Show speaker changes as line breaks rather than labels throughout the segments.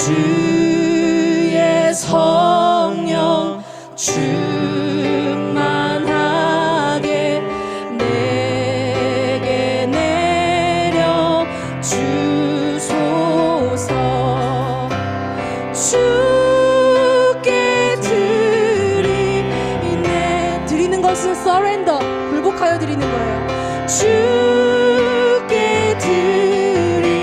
주의 성령 충만하게 내게 내려 주소서. 주께 드리는 것은 surrender, 굴복하여 드리는 거예요. 주께 드리네.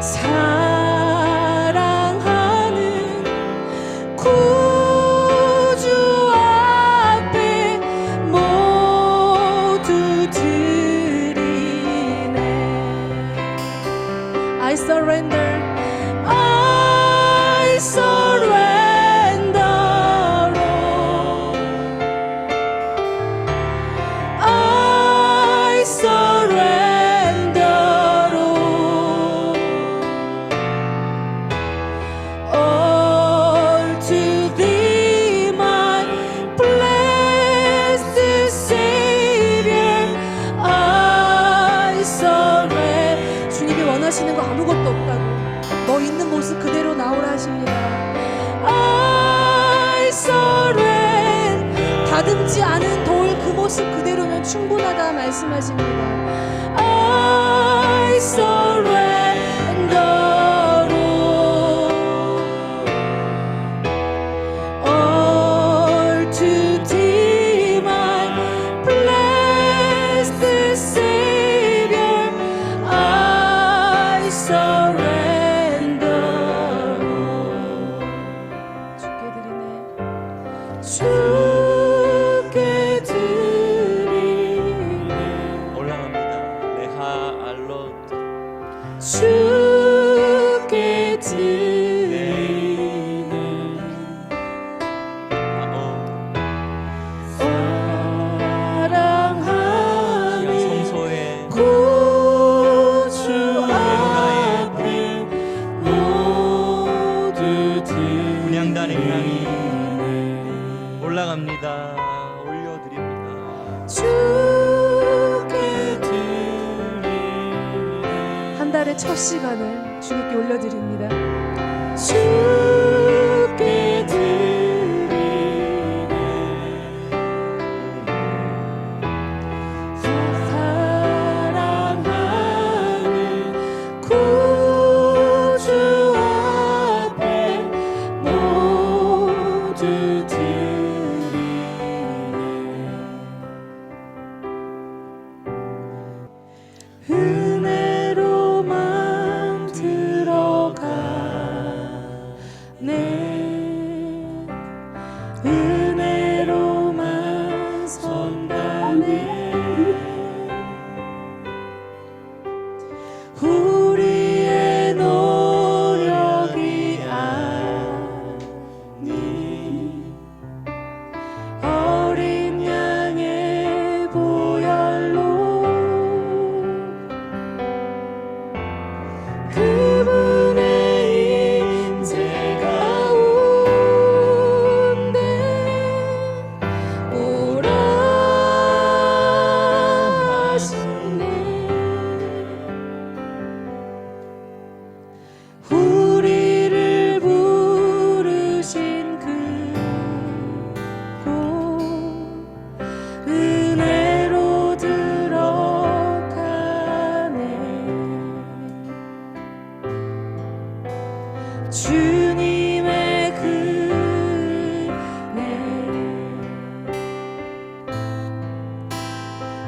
사랑하는 구주 앞에 모두 드리네. I surrender, I surrender, I surrender all to thee, my blessed Savior. I surrender. 주님이 원하시는 거 아무것도 없다고. 너 있는 모습 그대로 나오라 하십니다. I surrender. 다듬지 않은 돌 그 모습 그대로면 충분하다 말씀하십니다. I surrender all to thee, my blessed Savior. I surrender. 주께 드리네. 주께 드리네.
올라갑니다. 레하 알롯.
주께 드리네. 사랑하는
성소에
구주 앞에 모두
분향단의 향이
드리네.
올라갑니다. 올려드립니다.
주께 드리네. 한 달의 첫 시간을 주님께 올려드립니다. 주께 드리네. 사랑하는 구주 앞에 모두 드리네. 은혜로만 들어가네. 은혜로만 선가네. 우리의 노력이 아닌 어린 양의 보혈로 그분의 임재 가운데 오라 하시네. 우리를 부르신 그곳 은혜로 들어가네. 주님의 그네,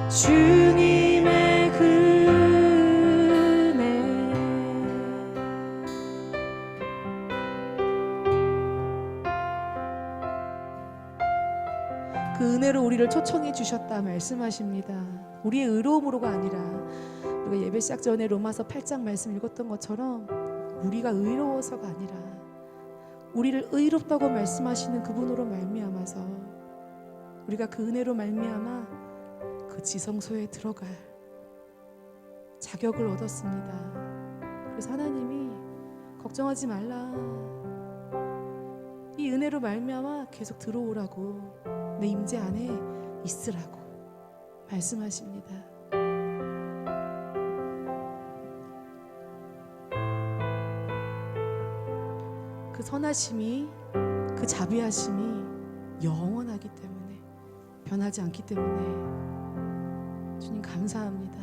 주님의 그네. 그 은혜로 우리를 초청해 주셨다 말씀하십니다. 우리의 의로움으로가 아니라, 우리가 예배 시작 전에 로마서 8장 말씀 읽었던 것처럼 우리가 의로워서가 아니라 우리를 의롭다고 말씀하시는 그분으로 말미암아서 우리가 그 은혜로 말미암아 그 지성소에 들어갈 자격을 얻었습니다. 그래서 하나님이 걱정하지 말라, 이 은혜로 말미암아 계속 들어오라고, 내 임재 안에 있으라고 말씀하십니다. 선하심이, 그 자비하심이 영원하기 때문에, 변하지 않기 때문에 주님 감사합니다.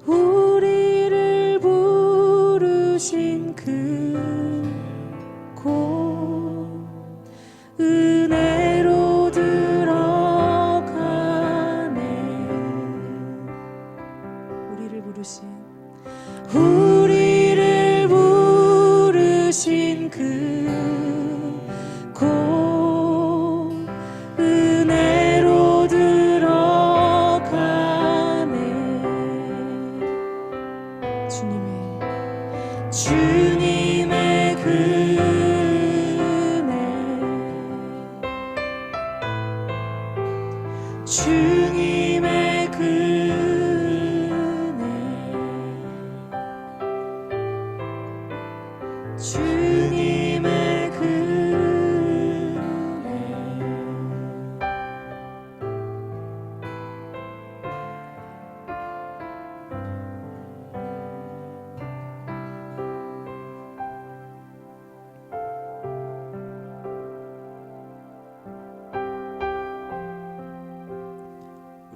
우리를 부르신 그곳 은혜로 들어가네. 우리를 부르신 그곳 은혜로 들어가네. 주님의 그 은혜, 주님의 그 은혜, 주님의 그 은혜.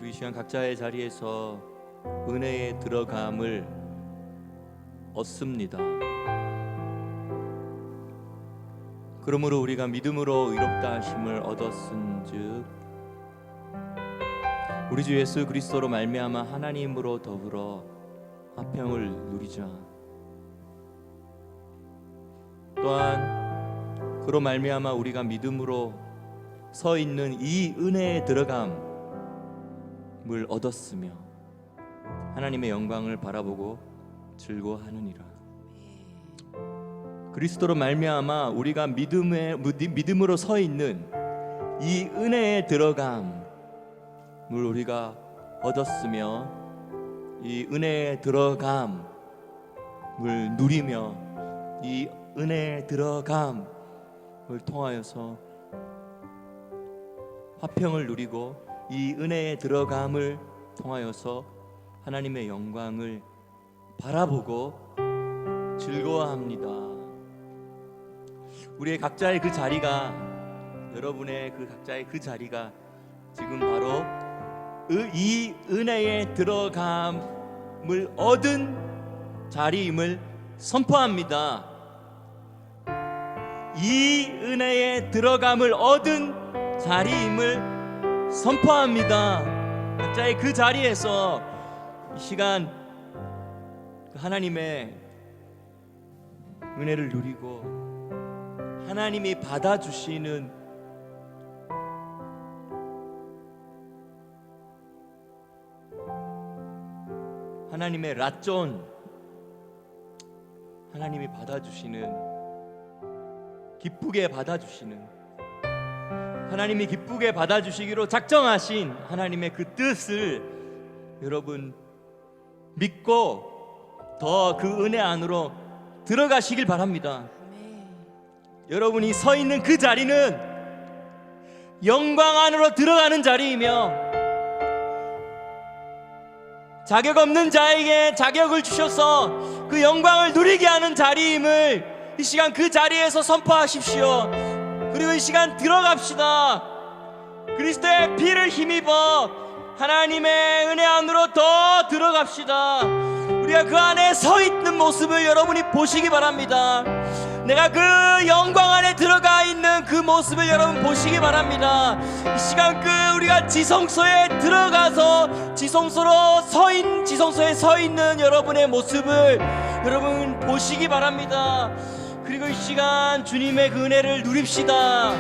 우리 이 시간 각자의 자리에서 은혜에 들어감을 얻습니다. 그러므로 우리가 믿음으로 의롭다 하심을 얻었은즉 우리 주 예수 그리스도로 말미암아 하나님으로 더불어 화평을 누리자. 또한 그로 말미암아 우리가 믿음으로 서 있는 이 은혜에 들어감을 얻었으며 하나님의 영광을 바라보고 즐거워하느니라. 그리스도로 말미암아 우리가 믿음으로 서 있는 이 은혜에 들어감을 우리가 얻었으며 이 은혜에 들어감을 누리며 이 은혜에 들어감을 통하여서 화평을 누리고 이 은혜에 들어감을 통하여서 하나님의 영광을 바라보고 즐거워합니다. 우리의 각자의 그 자리가, 여러분의 그 각자의 그 자리가 지금 바로 이 은혜에 들어감을 얻은 자리임을 선포합니다. 이 은혜에 들어감을 얻은 자리임을 선포합니다. 각자의 그 자리에서 이 시간 하나님의 은혜를 누리고 하나님이 받아주시는 하나님의 라존, 하나님이 받아주시는, 기쁘게 받아주시는, 하나님이 기쁘게 받아주시기로 작정하신 하나님의 그 뜻을 여러분 믿고 더 그 은혜 안으로 들어가시길 바랍니다. 여러분이 서 있는 그 자리는 영광 안으로 들어가는 자리이며 자격 없는 자에게 자격을 주셔서 그 영광을 누리게 하는 자리임을 이 시간 그 자리에서 선포하십시오. 그리고 이 시간 들어갑시다. 그리스도의 피를 힘입어 하나님의 은혜 안으로 더 들어갑시다. 우리가 그 안에 서 있는 모습을 여러분이 보시기 바랍니다. 내가 그 영광 안에 들어가 있는 그 모습을 여러분 보시기 바랍니다. 이 시간 우리가 지성소에 들어가서 지성소에 서 있는 여러분의 모습을 여러분 보시기 바랍니다. 그리고 이 시간 주님의 그 은혜를 누립시다.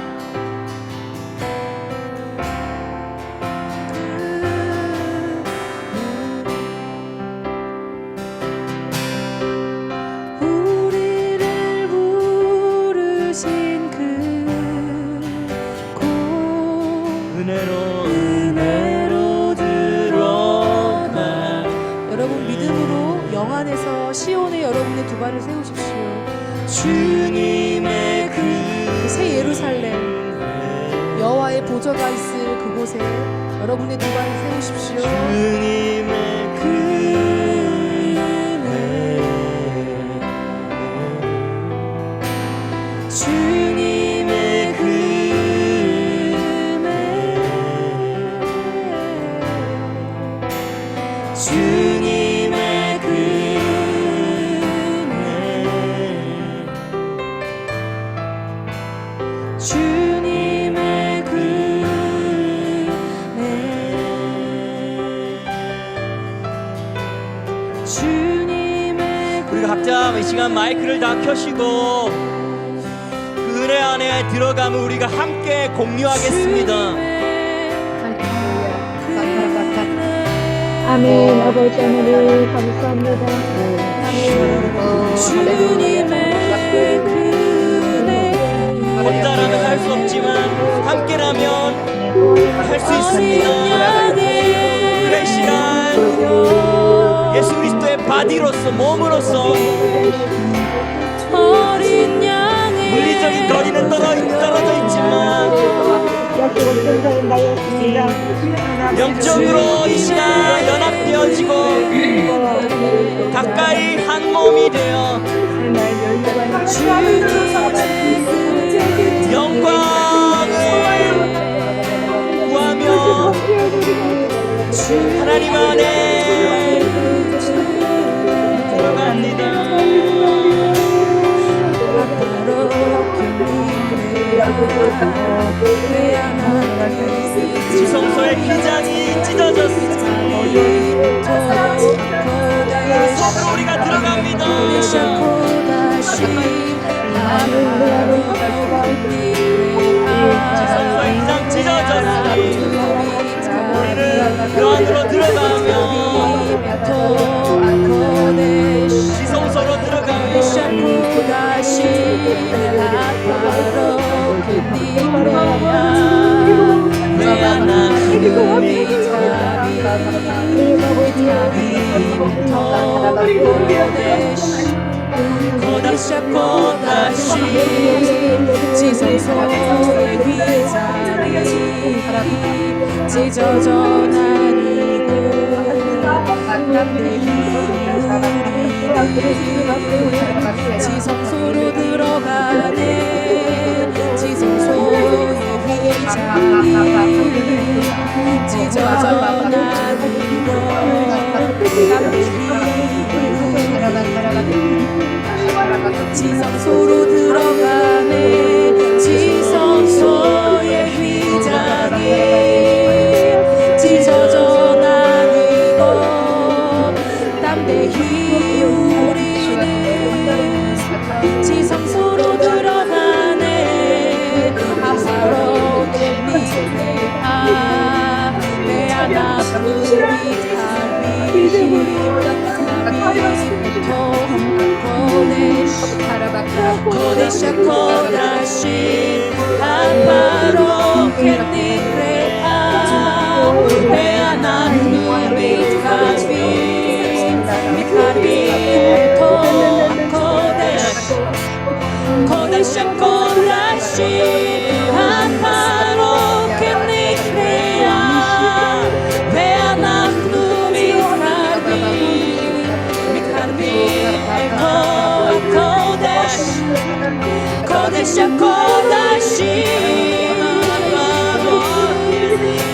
은혜로 들어가. 여러분 믿음으로 영 안에서 시온에 여러분의 두 발을 세우십시오.
주님의
그 새 예루살렘, 여호와의 보좌가 있을 그곳에 여러분의 두 발을 세우십시오.
주님의
그 은혜
주님의 은혜
주님의 은혜 주님의
우리가 각자 이 시간 마이크를 다 켜시고 그 은혜 안에 들어가면 우리가 함께 공유하겠습니다.
아멘. 아버지 하나님 감사합니다.
주님의 은혜
혼자라면 할 수 없지만 함께라면 할 수 있습니다. 그의 시간 예수 그리스도의 바디로서 몸으로서
어린 양의
물리적인 거리는 떨어져 있지만 영적으로 이 시간 연합되어지고 가까이 한 몸이 되어 영광을 구하며 하나님 안에 들어갑니다. 지성소의 휘장이 찢어졌습니다. 속으로 우리가 들어갑니다. 지성소의 휘장 찢어졌습니다. 우리는 그 안으로 들어가며 지성소로 들어가며
지성소의 휘장이 찢어져 나뉘고 지성소로 들어가네 지성소의 휘장이 찢어져 나뉘고 지성소로 들어가네 지성소의 휘장이 찢어져 나뉘고 담대히 우리는 지성소로 들어가네 아사롭게 믿네 내 하나뿐이 Kodesh Kodesh Aparo Kenitrea Be'ananu Mitkavim To Kodesh Kodesh Kodesh Aparo Kenitrea Be'ananu Mitkavim To Kodesh Kodesh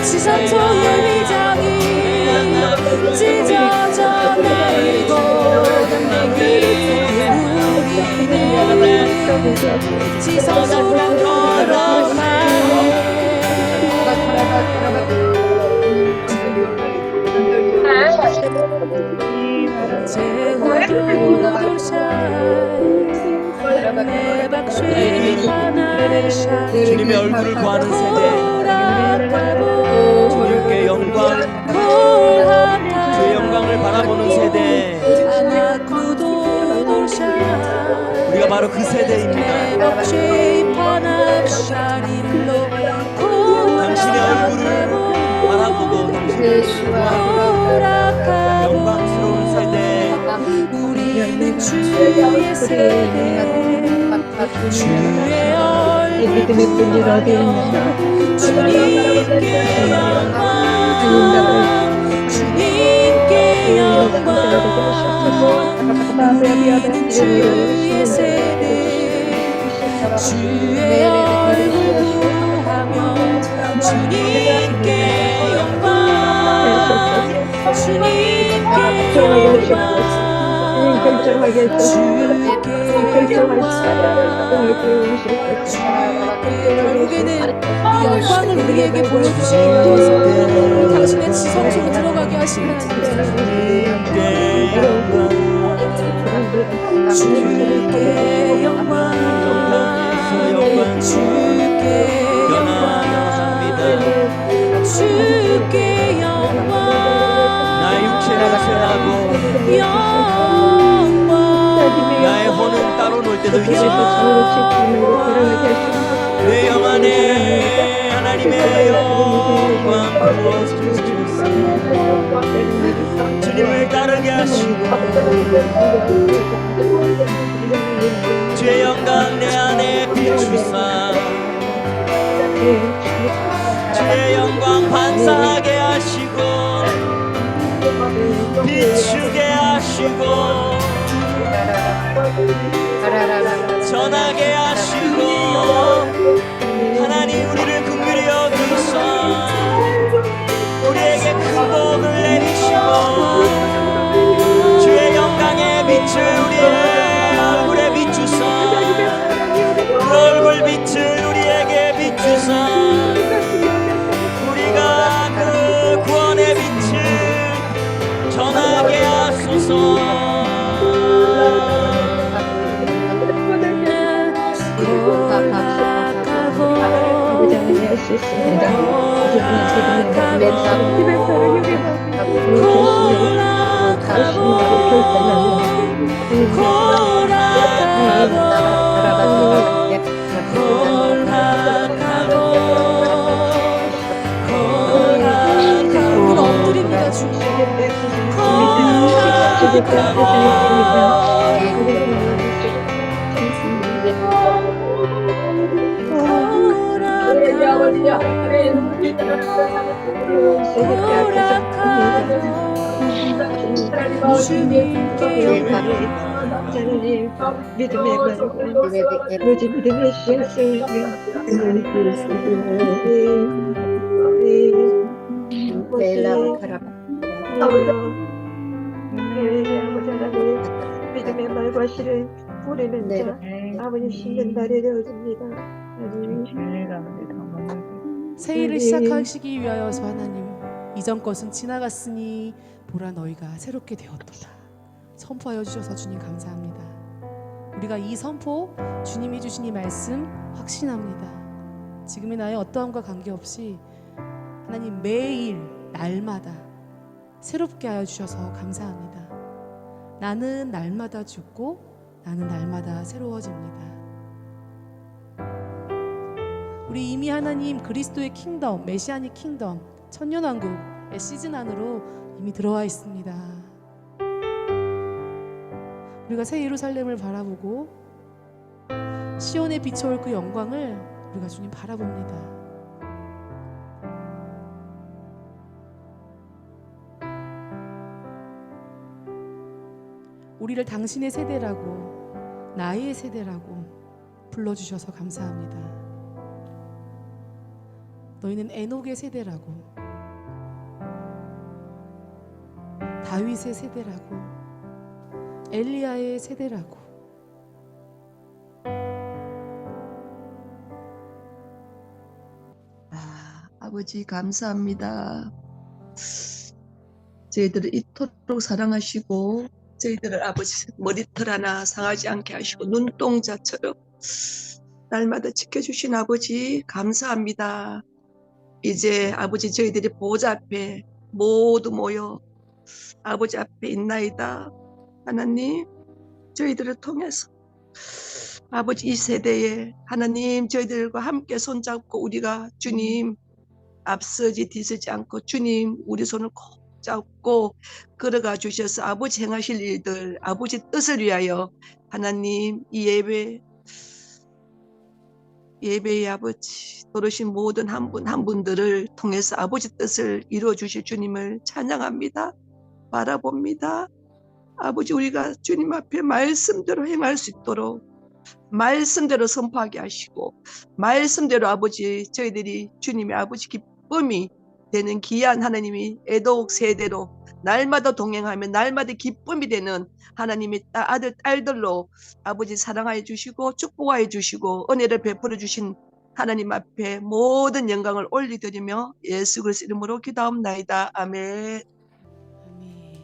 지성소의 휘장이 찢어져 나뉘고 우리는 지성소로
주님의 얼굴을 구하는 세대 주님께 영광 주의 영광을 바라보는 세대 우리가 바로 그 세대입니다. 당신의 얼굴을 바라보고 당신의 영광스러운 세대
우리는 주의 세대 주의 얼굴 보며 주님께 영광 주님께 영광 우리는 주의 세대 주의 얼굴 구하며 주님께 영광 주님
결정하게 해주시옵소서.
주께
결정할
영광. 주께 결국에는 이 영광을 우리에게 보여주시기 위해서 당신의 지성소로 들어가게 하신 하나님, 주께 영광, 주께 영광, 주께 영광,
나의 육체를 제하고
영광,
나의 혼은 따로 놀 때도 있지. 내 영 안에 하나님의 영광 부어주소서. 주님을 따르게 하시고 주의 영광 내 안에 비추사 주의 영광 반사하게 하시고 비추게 하시고 전하게 하시고 하나님 우리를 긍휼히 여기사 우리에게 큰 복을 내리시고 주의 영광의 빛을 우리의 얼굴에 비추사 그 얼굴 빛을 우리에게 비추사 우리가 그 구원의 빛을 전하게 하소서.
우리는 엎드립니다. 주님,
믿음의 말고 오직 믿음의 실수이며 믿음의 말과 실은 우리는 자 아버님 신는 날이 되어집니다.
새해를 시작하시기 위하여서 하나님, 이전 것은 지나갔으니 보라 너희가 새롭게 되었도다 선포하여 주셔서 주님 감사합니다. 우리가 이 선포, 주님이 주신 이 말씀 확신합니다. 지금의 나의 어떠함과 관계없이 하나님 매일 날마다 새롭게 하여 주셔서 감사합니다. 나는 날마다 죽고 나는 날마다 새로워집니다. 우리 이미 하나님 그리스도의 킹덤, 메시아닉 킹덤, 천년왕국의 시즌 안으로 이미 들어와 있습니다. 우리가 새 예루살렘을 바라보고 시온에 비춰올 그 영광을 우리가 주님 바라봅니다. 우리를 당신의 세대라고, 나의 세대라고 불러주셔서 감사합니다. 너희는 에녹의 세대라고, 다윗의 세대라고, 엘리야의 세대라고.
아버지 감사합니다. 저희들을 이토록 사랑하시고 저희들을 아버지 머리털 하나 상하지 않게 하시고 눈동자처럼 날마다 지켜주신 아버지 감사합니다. 이제 아버지 저희들이 보좌 앞에 모두 모여 아버지 앞에 있나이다. 하나님 저희들을 통해서 아버지 이 세대에 하나님 저희들과 함께 손잡고 우리가 주님 앞서지 뒤서지 않고 주님 우리 손을 꼭 잡고 걸어가 주셔서 아버지 행하실 일들 아버지 뜻을 위하여 하나님 이 예배의 아버지 도르신 모든 한 분 한 분들을 통해서 아버지 뜻을 이루어 주실 주님을 찬양합니다. 바라봅니다. 아버지 우리가 주님 앞에 말씀대로 행할 수 있도록 말씀대로 선포하게 하시고 말씀대로 아버지 저희들이 주님의 아버지 기쁨이 되는 귀한 하나님이 애독 세대로 날마다 동행하며 날마다 기쁨이 되는 하나님의 아들 딸들로 아버지 사랑하여 주시고 축복하여 주시고 은혜를 베풀어 주신 하나님 앞에 모든 영광을 올려드리며 예수 그리스도 이름으로 기도합나이다. 아멘.
아멘.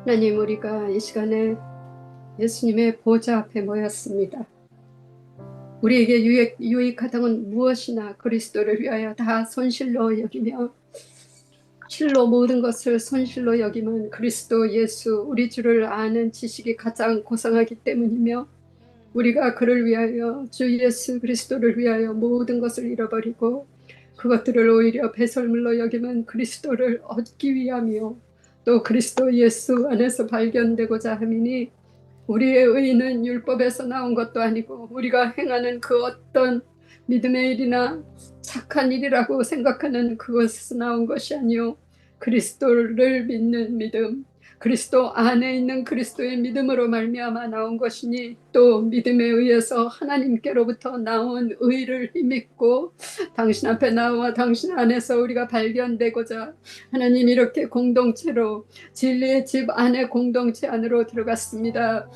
하나님, 우리가 이 시간에 예수님의 보좌 앞에 모였습니다. 우리에게 유익하던 건 무엇이나 그리스도를 위하여 다 손실로 여기며 실로 모든 것을 손실로 여기면 그리스도 예수 우리 주를 아는 지식이 가장 고상하기 때문이며 우리가 그를 위하여 주 예수 그리스도를 위하여 모든 것을 잃어버리고 그것들을 오히려 배설물로 여기면 그리스도를 얻기 위함이요 또 그리스도 예수 안에서 발견되고자 함이니 우리의 의는 율법에서 나온 것도 아니고 우리가 행하는 그 어떤 믿음의 일이나 착한 일이라고 생각하는 그것에서 나온 것이 아니요 그리스도를 믿는 믿음, 그리스도 안에 있는 그리스도의 믿음으로 말미암아 나온 것이니 또 믿음에 의해서 하나님께로부터 나온 의를 힘입고 당신 앞에 나와 당신 안에서 우리가 발견되고자 하나님 이렇게 공동체로 진리의 집 안에 공동체 안으로 들어갔습니다.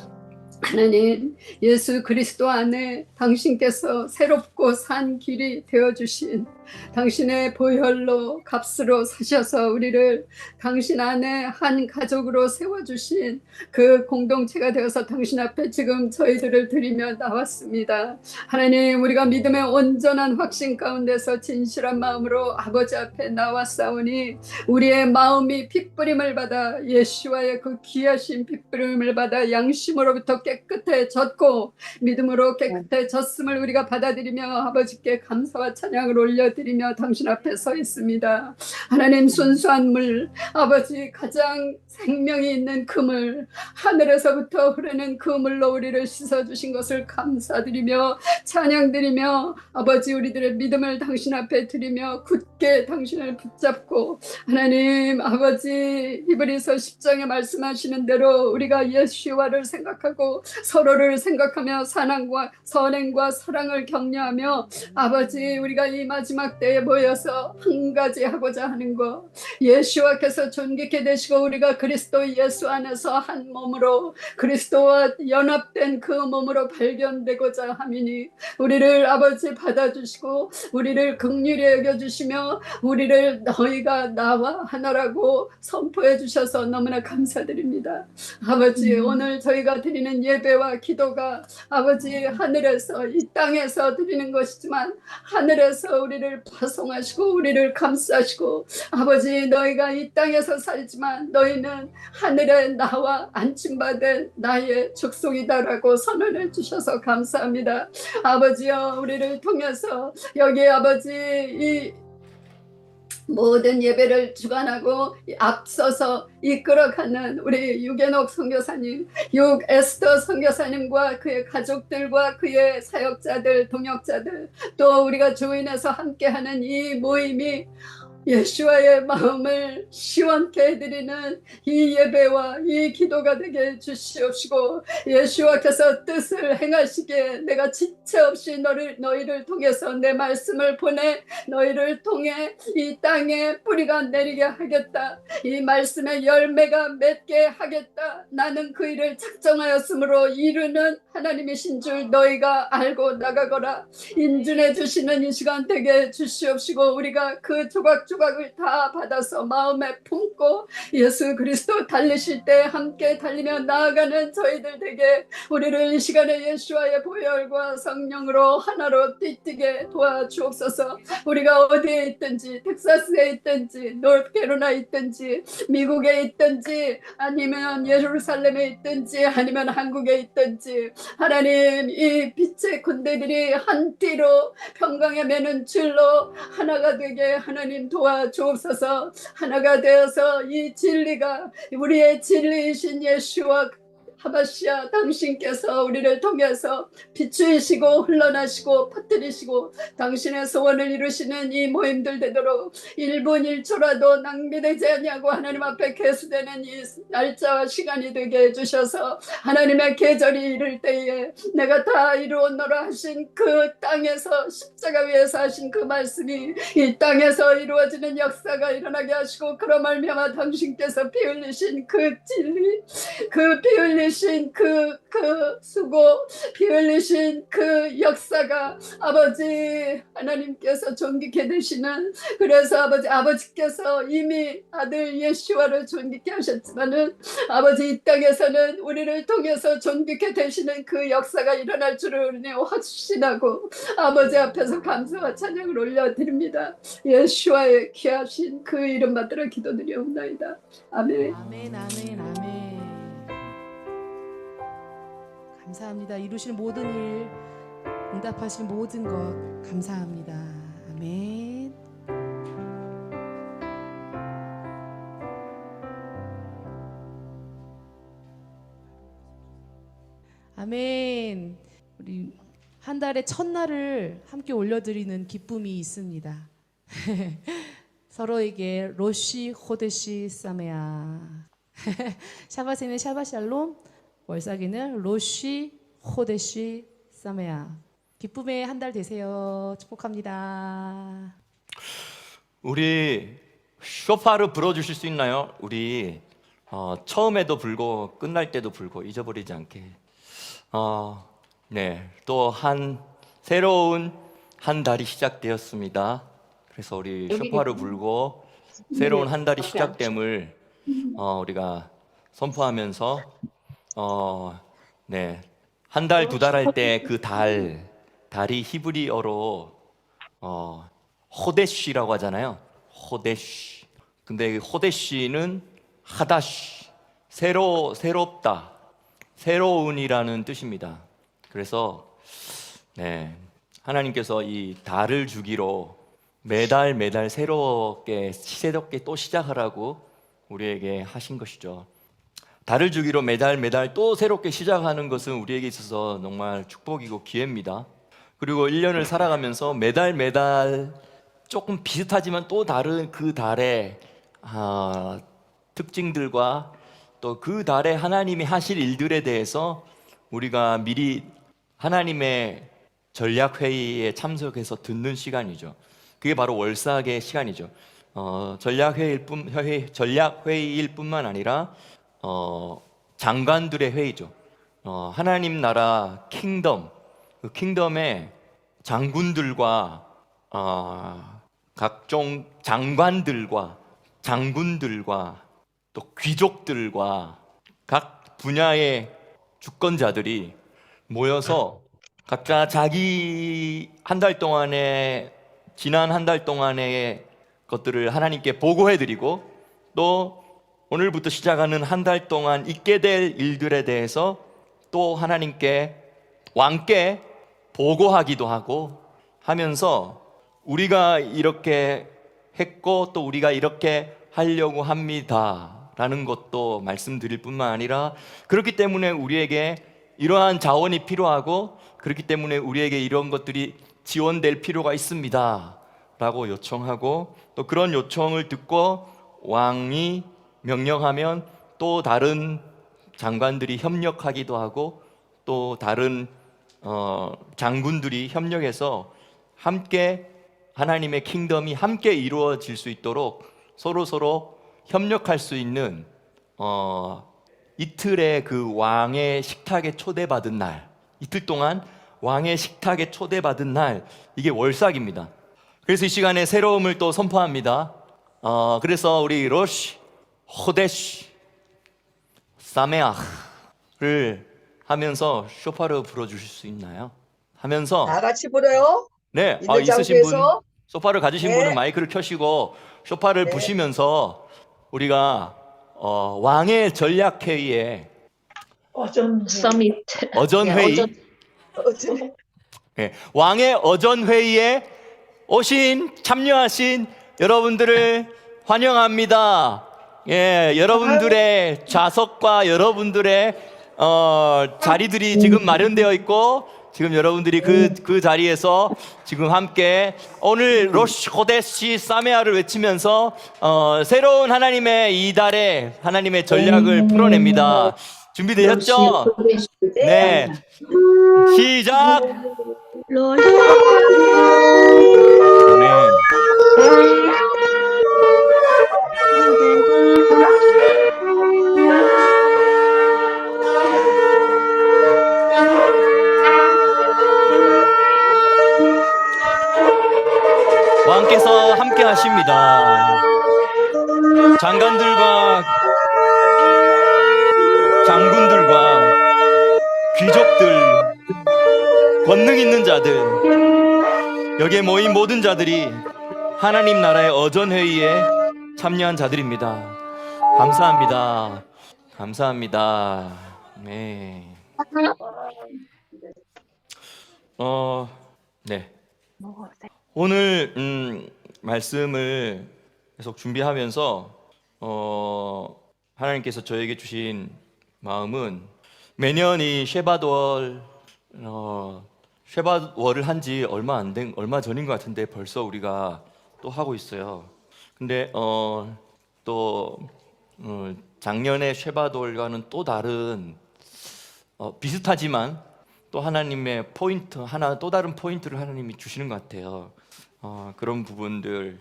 하나님 예수 그리스도 안에 당신께서 새롭고 산 길이 되어주신 당신의 보혈로 값으로 사셔서 우리를 당신 안에 한 가족으로 세워주신 그 공동체가 되어서 당신 앞에 지금 저희들을 드리며 나왔습니다. 하나님 우리가 믿음의 온전한 확신 가운데서 진실한 마음으로 아버지 앞에 나왔사오니 우리의 마음이 핏부림을 받아 예수와의 그 귀하신 핏부림을 받아 양심으로부터 깨끗해졌고 믿음으로 깨끗해졌음을 우리가 받아들이며 아버지께 감사와 찬양을 올려드리며 당신 앞에 서 있습니다. 하나님 순수한 물 아버지 가장 생명이 있는 그 물 하늘에서부터 흐르는 그 물로 우리를 씻어주신 것을 감사드리며 찬양드리며 아버지 우리들의 믿음을 당신 앞에 드리며 굳게 당신을 붙잡고 하나님 아버지 히브리서 10장에 말씀하시는 대로 우리가 예수와를 생각하고 서로를 생각하며 선행과 사랑을 격려하며 아버지 우리가 이 마지막 때에 모여서 한 가지 하고자 하는 것 예수와께서 존귀케 되시고 우리가 그리스도 예수 안에서 한 몸으로 그리스도와 연합된 그 몸으로 발견되고자 함이니 우리를 아버지 받아주시고 우리를 긍휼히 여겨주시며 우리를 너희가 나와 하나라고 선포해 주셔서 너무나 감사드립니다. 아버지 오늘 저희가 드리는 예배와 기도가 아버지 하늘에서 이 땅에서 드리는 것이지만 하늘에서 우리를 파송하시고 우리를 감싸시고 아버지 너희가 이 땅에서 살지만 너희는 하늘에 나와 안침받은 나의 족속이다라고 선언해 주셔서 감사합니다. 아버지여 우리를 통해서 여기 아버지 이 모든 예배를 주관하고 앞서서 이끌어가는 우리 유gen옥 선교사님, 에스더 선교사님과 그의 가족들과 그의 사역자들, 동역자들 또 우리가 조인해서 함께하는 이 모임이 예수와의 마음을 시원케 해드리는 이 예배와 이 기도가 되게 해주시옵시고 예수와께서 뜻을 행하시기에 내가 지체 없이 너희를 통해서 내 말씀을 보내 너희를 통해 이 땅에 뿌리가 내리게 하겠다. 이 말씀의 열매가 맺게 하겠다. 나는 그 일을 작정하였으므로 이루는 하나님이신 줄 너희가 알고 나가거라. 인준해 주시는 이 시간 되게 해주시옵시고 우리가 그 조각조각을 다 받아서 마음에 품고 예수 그리스도 달리실 때 함께 달리며 나아가는 저희들 되게 우리를 이 시간에 예수와의 보혈과 성령으로 하나로 띠뛰게 도와주옵소서. 우리가 어디에 있든지 텍사스에 있든지 노스캐롤라이나에 있든지 미국에 있든지 아니면 예루살렘에 있든지 아니면 한국에 있든지 하나님 이 빛의 군대들이 한 띠로 평강에 매는 줄로 하나가 되게 하나님 도와주옵소서. 하나가 되어서 이 진리가 우리의 진리이신 예수와 하바시아 당신께서 우리를 통해서 비추이시고 흘러나시고 퍼뜨리시고 당신의 소원을 이루시는 이 모임들 되도록 1분 1초라도 낭비되지 아니하고 하나님 앞에 계수되는 이 날짜와 시간이 되게 해주셔서 하나님의 계절이 이를 때에 내가 다 이루었노라 하신 그 땅에서 십자가 위에서 하신 그 말씀이 이 땅에서 이루어지는 역사가 일어나게 하시고 그런 말미암아 당신께서 피 흘리신 그 진리 그 피 흘리신 그 수고 피 흘리신 그 역사가 아버지 하나님께서 존귀케 되시는 그래서 아버지께서 이미 아들 예수와를 존귀케 하셨지만은 아버지 이 땅에서는 우리를 통해서 존귀케 되시는 그 역사가 일어날 줄을 우리 확신하고 아버지 앞에서 감사와 찬양을 올려드립니다. 예수와의 귀하신 그 이름 받들어 기도드리옵나이다. 아멘.
아멘, 아멘, 아멘. 감사합니다. 이루실 모든 일, 응답하실 모든 것 감사합니다. 아멘. 아멘. 우리 한 달의 첫날을 함께 올려드리는 기쁨이 있습니다. 서로에게 로시 호데시 사메아. 샤바세는 샤바샬롬, 월삭이는 로시 호데시 사메아. 기쁨의 한 달 되세요. 축복합니다.
우리 쇼파를 불어주실 수 있나요? 우리 처음에도 불고 끝날 때도 불고 잊어버리지 않게. 네, 또 새로운 한 달이 시작되었습니다. 그래서 우리 쇼파를 불고 새로운 한 달이 시작됨을 우리가 선포하면서 네, 한 달, 두 달 할 때 그 달이 히브리어로 호데시라고 하잖아요. 호데시. 근데 호데시는 하다시, 새롭다, 새로운이라는 뜻입니다. 그래서 네, 하나님께서 이 달을 주기로 매달 새롭게 또 시작하라고 우리에게 하신 것이죠. 달을 주기로 매달 또 새롭게 시작하는 것은 우리에게 있어서 정말 축복이고 기회입니다. 그리고 1년을 살아가면서 매달 조금 비슷하지만 또 다른 그 달의 특징들과 또 그 달에 하나님이 하실 일들에 대해서 우리가 미리 하나님의 전략회의에 참석해서 듣는 시간이죠. 그게 바로 월삭의 시간이죠. 전략회의일 뿐만 아니라 장관들의 회의죠. 하나님 나라 킹덤, 그 킹덤의 장군들과 각종 장관들과 장군들과 또 귀족들과 각 분야의 주권자들이 모여서 각자 자기 지난 한 달 동안의 것들을 하나님께 보고해드리고 또 오늘부터 시작하는 한 달 동안 있게 될 일들에 대해서 또 왕께 보고하기도 하고 하면서 우리가 이렇게 했고 또 우리가 이렇게 하려고 합니다 라는 것도 말씀드릴 뿐만 아니라 그렇기 때문에 우리에게 이러한 자원이 필요하고 그렇기 때문에 우리에게 이런 것들이 지원될 필요가 있습니다 라고 요청하고 또 그런 요청을 듣고 왕이 명령하면 또 다른 장관들이 협력하기도 하고 또 다른 장군들이 협력해서 함께 하나님의 킹덤이 함께 이루어질 수 있도록 서로 협력할 수 있는 이틀의 그 왕의 식탁에 초대받은 날, 이틀 동안 왕의 식탁에 초대받은 날, 이게 월삭입니다. 그래서 이 시간에 새로움을 또 선포합니다. 그래서 우리 로시 호데시 사메아흐를 하면서 쇼파를 불어주실 수 있나요? 하면서
다 같이 불어요.
네,
있는
있으신 분
장소에서.
소파를 가지신
네.
분은 마이크를 켜시고 쇼파를
네.
부시면서 우리가 왕의 전략회의에
서밋.
어전회의 네, 왕의 어전회의에 참여하신 여러분들을 환영합니다. 예, 여러분들의 좌석과 여러분들의 자리들이 지금 마련되어 있고 지금 여러분들이 그 자리에서 지금 함께 오늘 로시 호데시 사메아를 외치면서 새로운 하나님의 이달에 하나님의 전략을 풀어냅니다. 준비되셨죠? 네, 시작. 아멘. 왕께서 함께 하십니다. 장관들과 장군들과 귀족들, 권능 있는 자들, 여기에 모인 모든 자들이 하나님 나라의 어전회의에 참여한 자들입니다. 감사합니다. 감사합니다. 네. 네. 오늘 말씀을 계속 준비하면서 하나님께서 저에게 주신 마음은 매년 이 쉐바월을 한지 얼마 전인 것 같은데 벌써 우리가 또 하고 있어요. 근데 작년에 쉐바월과는 또 다른 비슷하지만 또 하나님의 포인트 또 다른 포인트를 하나님이 주시는 것 같아요. 그런 부분들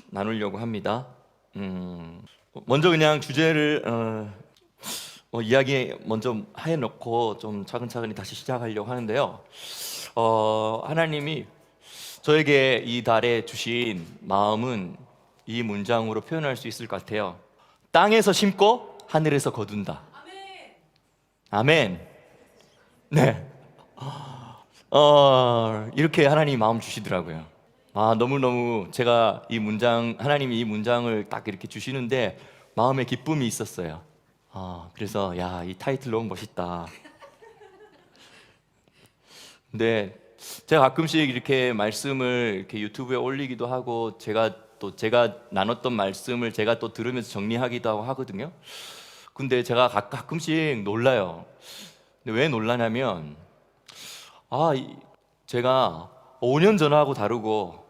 나누려고 합니다. 먼저 그냥 주제를 이야기 먼저 해놓고 좀 차근차근히 다시 시작하려고 하는데요. 하나님이 저에게 이 달에 주신 마음은 이 문장으로 표현할 수 있을 것 같아요. 땅에서 심고 하늘에서 거둔다. 아멘. 네. 이렇게 하나님이 마음 주시더라고요. 너무너무 제가 하나님이 이 문장을 딱 이렇게 주시는데 마음에 기쁨이 있었어요. 그래서 이 타이틀 너무 멋있다. 근데 제가 가끔씩 이렇게 말씀을 이렇게 유튜브에 올리기도 하고 제가 나눴던 말씀을 제가 또 들으면서 정리하기도 하거든요. 근데 제가 가끔씩 놀라요. 근데 왜 놀라냐면 제가 5년 전하고 다르고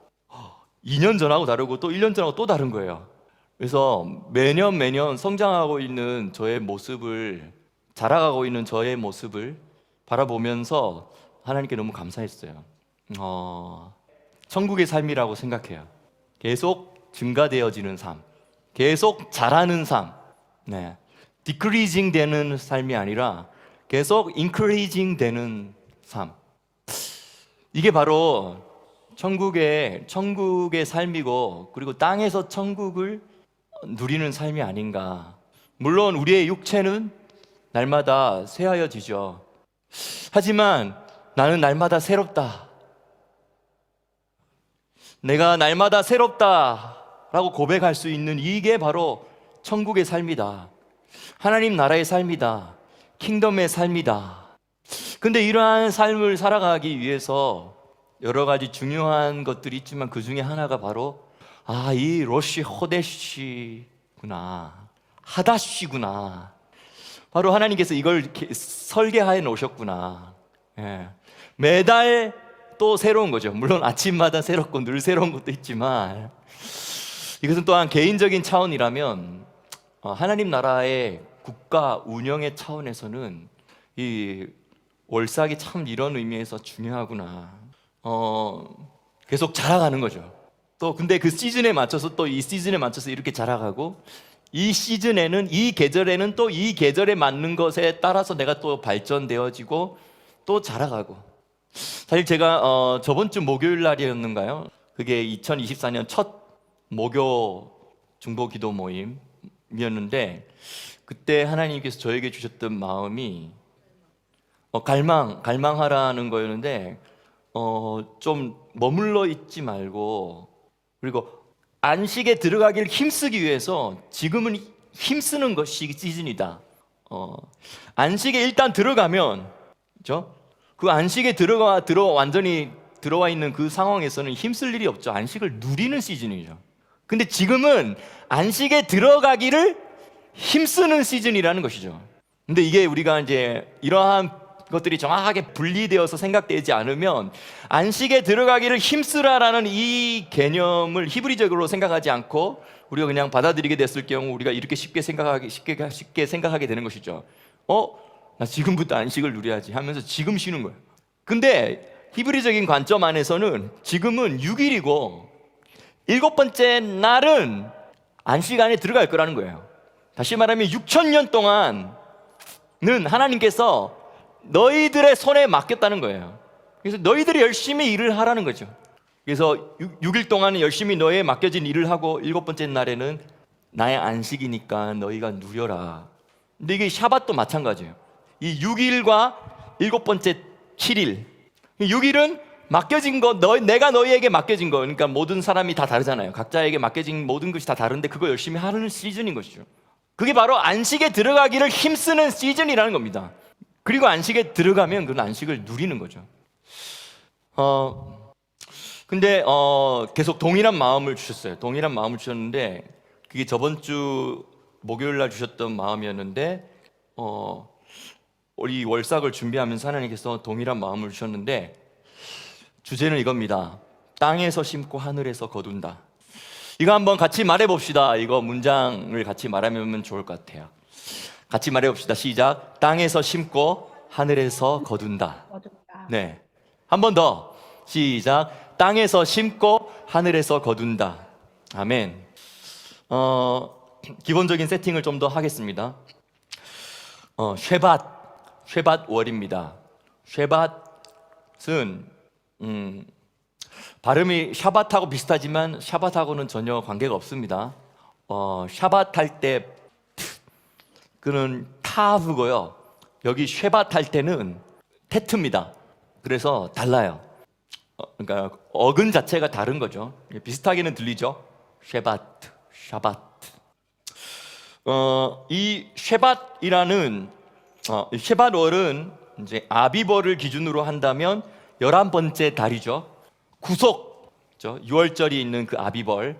2년 전하고 다르고 또 1년 전하고 또 다른 거예요. 그래서 매년 성장하고 있는 저의 모습을, 자라가고 있는 저의 모습을 바라보면서 하나님께 너무 감사했어요. 천국의 삶이라고 생각해요. 계속 증가되어지는 삶, 계속 자라는 삶, 네. 디크리징 되는 삶이 아니라 계속 인크리징 되는 삶. 이게 바로 천국의 삶이고, 그리고 땅에서 천국을 누리는 삶이 아닌가. 물론 우리의 육체는 날마다 쇠하여지죠. 하지만 나는 날마다 새롭다. 내가 날마다 새롭다라고 고백할 수 있는 이게 바로 천국의 삶이다. 하나님 나라의 삶이다. 킹덤의 삶이다. 근데 이러한 삶을 살아가기 위해서 여러 가지 중요한 것들이 있지만 그 중에 하나가 바로 이 로시 호데시구나, 하다시구나. 바로 하나님께서 이걸 이렇게 설계해 놓으셨구나. 예. 매달 또 새로운 거죠. 물론 아침마다 새롭고 늘 새로운 것도 있지만 이것은 또한 개인적인 차원이라면 하나님 나라의 국가 운영의 차원에서는 이 월삭이 참 이런 의미에서 중요하구나. 계속 자라가는 거죠. 또 근데 그 시즌에 맞춰서 또 이 시즌에 맞춰서 이렇게 자라가고, 이 시즌에는 이 계절에는 또 이 계절에 맞는 것에 따라서 내가 또 발전되어지고 또 자라가고. 사실 제가 저번 주 목요일 날이었는가요? 그게 2024년 첫 목요 중보 기도 모임이었는데 그때 하나님께서 저에게 주셨던 마음이 갈망하라는 거였는데 좀 머물러 있지 말고, 그리고 안식에 들어가길 힘쓰기 위해서 지금은 힘쓰는 것이 시즌이다. 안식에 일단 들어가면, 그렇죠? 그 안식에 완전히 들어와 있는 그 상황에서는 힘쓸 일이 없죠. 안식을 누리는 시즌이죠. 근데 지금은 안식에 들어가기를 힘쓰는 시즌이라는 것이죠. 근데 이게 우리가 이제 이러한 것들이 정확하게 분리되어서 생각되지 않으면 안식에 들어가기를 힘쓰라라는 이 개념을 히브리적으로 생각하지 않고 우리가 그냥 받아들이게 됐을 경우 우리가 이렇게 쉽게 생각하게 되는 것이죠. 나 지금부터 안식을 누려야지 하면서 지금 쉬는 거예요. 근데 히브리적인 관점 안에서는 지금은 6일이고 7번째 날은 안식 안에 들어갈 거라는 거예요. 다시 말하면 6,000년 동안은 하나님께서 너희들의 손에 맡겼다는 거예요. 그래서 너희들이 열심히 일을 하라는 거죠. 그래서 6일 동안은 열심히 너의 맡겨진 일을 하고 7번째 날에는 나의 안식이니까 너희가 누려라. 근데 이게 샤밧도 마찬가지예요. 이 6일과 7번째 7일, 6일은 맡겨진 거, 내가 너희에게 맡겨진 거, 그러니까 모든 사람이 다 다르잖아요. 각자에게 맡겨진 모든 것이 다 다른데 그거 열심히 하는 시즌인 것이죠. 그게 바로 안식에 들어가기를 힘쓰는 시즌이라는 겁니다. 그리고 안식에 들어가면 그 안식을 누리는 거죠. 근데 계속 동일한 마음을 주셨어요. 동일한 마음을 주셨는데 그게 저번 주 목요일 날 주셨던 마음이었는데 우리 월삭을 준비하면서 하나님께서 동일한 마음을 주셨는데 주제는 이겁니다. 땅에서 심고 하늘에서 거둔다. 이거 한번 같이 말해 봅시다. 이거 문장을 같이 말하면 좋을 것 같아요. 같이 말해 봅시다. 시작. 땅에서 심고 하늘에서 거둔다. 네. 한 번 더. 시작. 땅에서 심고 하늘에서 거둔다. 아멘. 기본적인 세팅을 좀 더 하겠습니다. 쉐밧 월입니다. 쉐밧은 발음이 샤밧하고 비슷하지만 샤밧하고는 전혀 관계가 없습니다. 샤밧 할 때 그는 타브고요. 여기 쉐밧 할 때는 테트입니다. 그래서 달라요. 그러니까 어근 자체가 다른 거죠. 비슷하게는 들리죠. 쉐밧, 샤밧. 이 쉐밧이라는 쉐밧월은 이제 아비벌을 기준으로 한다면 11번째 달이죠. 구속, 6월절이 있는 그 아비벌.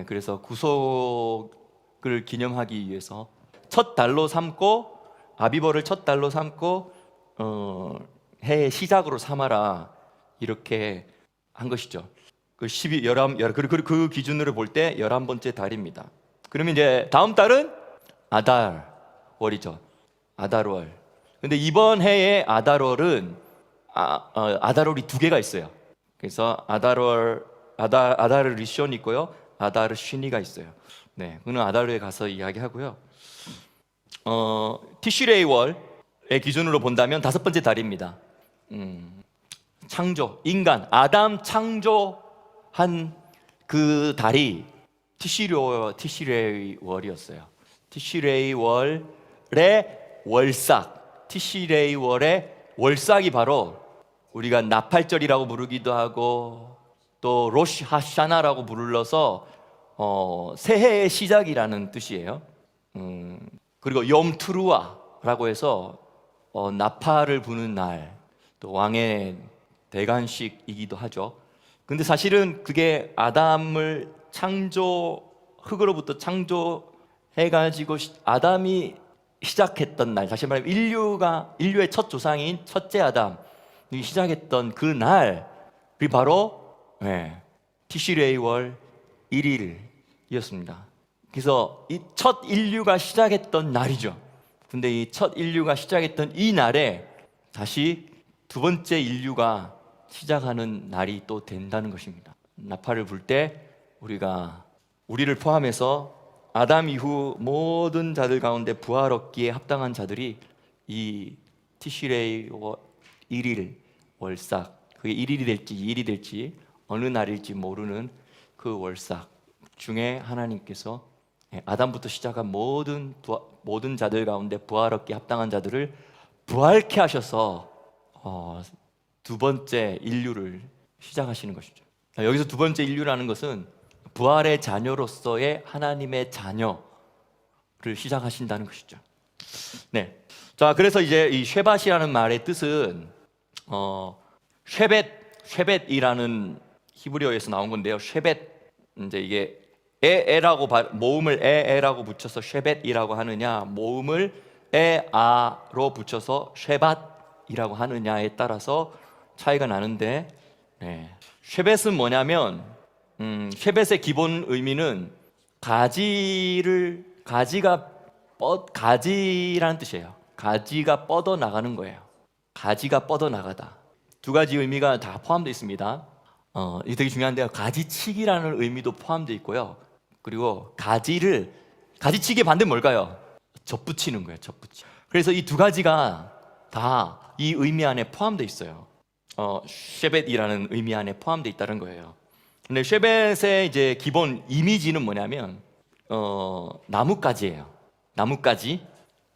그래서 구속을 기념하기 위해서 첫 달로 삼고 아비벌을 첫 달로 삼고 해의 시작으로 삼아라 이렇게 한 것이죠. 그 그 기준으로 볼 때 11번째 달입니다. 그러면 이제 다음 달은 아달월이죠. 아달월. 근데 이번 해의 아달월은 아달월이 2개가 있어요. 그래서 아달 리숀이 있고요. 아달 쉰이가 있어요. 네, 그는 아달에 가서 이야기하고요. 티슈레이 월의 기준으로 본다면 5번째 달입니다. 창조, 인간, 아담 창조한 그 달이 티시레이 월이었어요. 티시레이 월의 월삭, 티시레이 월의 월삭이 바로 우리가 나팔절이라고 부르기도 하고 또 로시 하샤나라고 불러서 새해의 시작이라는 뜻이에요. 그리고 염투루아라고 해서 나팔을 부는 날, 또 왕의 대관식이기도 하죠. 근데 사실은 그게 아담을 흙으로부터 창조해가지고 아담이 시작했던 날, 다시 말하면 인류의 첫 조상인 첫째 아담이 시작했던 그 날이 바로 티시레이 월 1일이었습니다. 그래서 이 첫 인류가 시작했던 날이죠. 근데 이 첫 인류가 시작했던 이 날에 다시 2번째 인류가 시작하는 날이 또 된다는 것입니다. 나팔을 불 때 우리를 포함해서 아담 이후 모든 자들 가운데 부활 얻기에 합당한 자들이 이 티시레이 1일 월삭, 그게 1일이 될지 2일이 될지 어느 날일지 모르는 그 월삭 중에 하나님께서 아담부터 시작한 모든 자들 가운데 부활 얻기에 합당한 자들을 부활케 하셔서 2번째 인류를 시작하시는 것이죠. 여기서 2번째 인류라는 것은 부활의 자녀로서의 하나님의 자녀를 시작하신다는 것이죠. 네. 자, 그래서 이제 이 쉐밧이라는 말의 뜻은 쉐벳이라는 히브리어에서 나온 건데요. 쉐벳, 이제 이게 에라고 모음을 에라고 붙여서 쉐벳이라고 하느냐, 모음을 아로 붙여서 쉐밧이라고 하느냐에 따라서 차이가 나는데, 쉐벳은 뭐냐면 쉐벳의 기본 의미는 가지라는 뜻이에요. 가지가 뻗어 나가는 거예요. 가지가 뻗어 나가다. 두 가지 의미가 다 포함되어 있습니다. 이게 되게 중요한데요. 가지치기라는 의미도 포함되어 있고요. 그리고 가지치기의 반대는 뭘까요? 접붙이는 거예요. 접붙이. 그래서 이 두 가지가 다 이 의미 안에 포함되어 있어요. 쉐벳이라는 의미 안에 포함되어 있다는 거예요. 근데 쉐벳의 이제 기본 이미지는 뭐냐면 나뭇가지예요. 나뭇가지.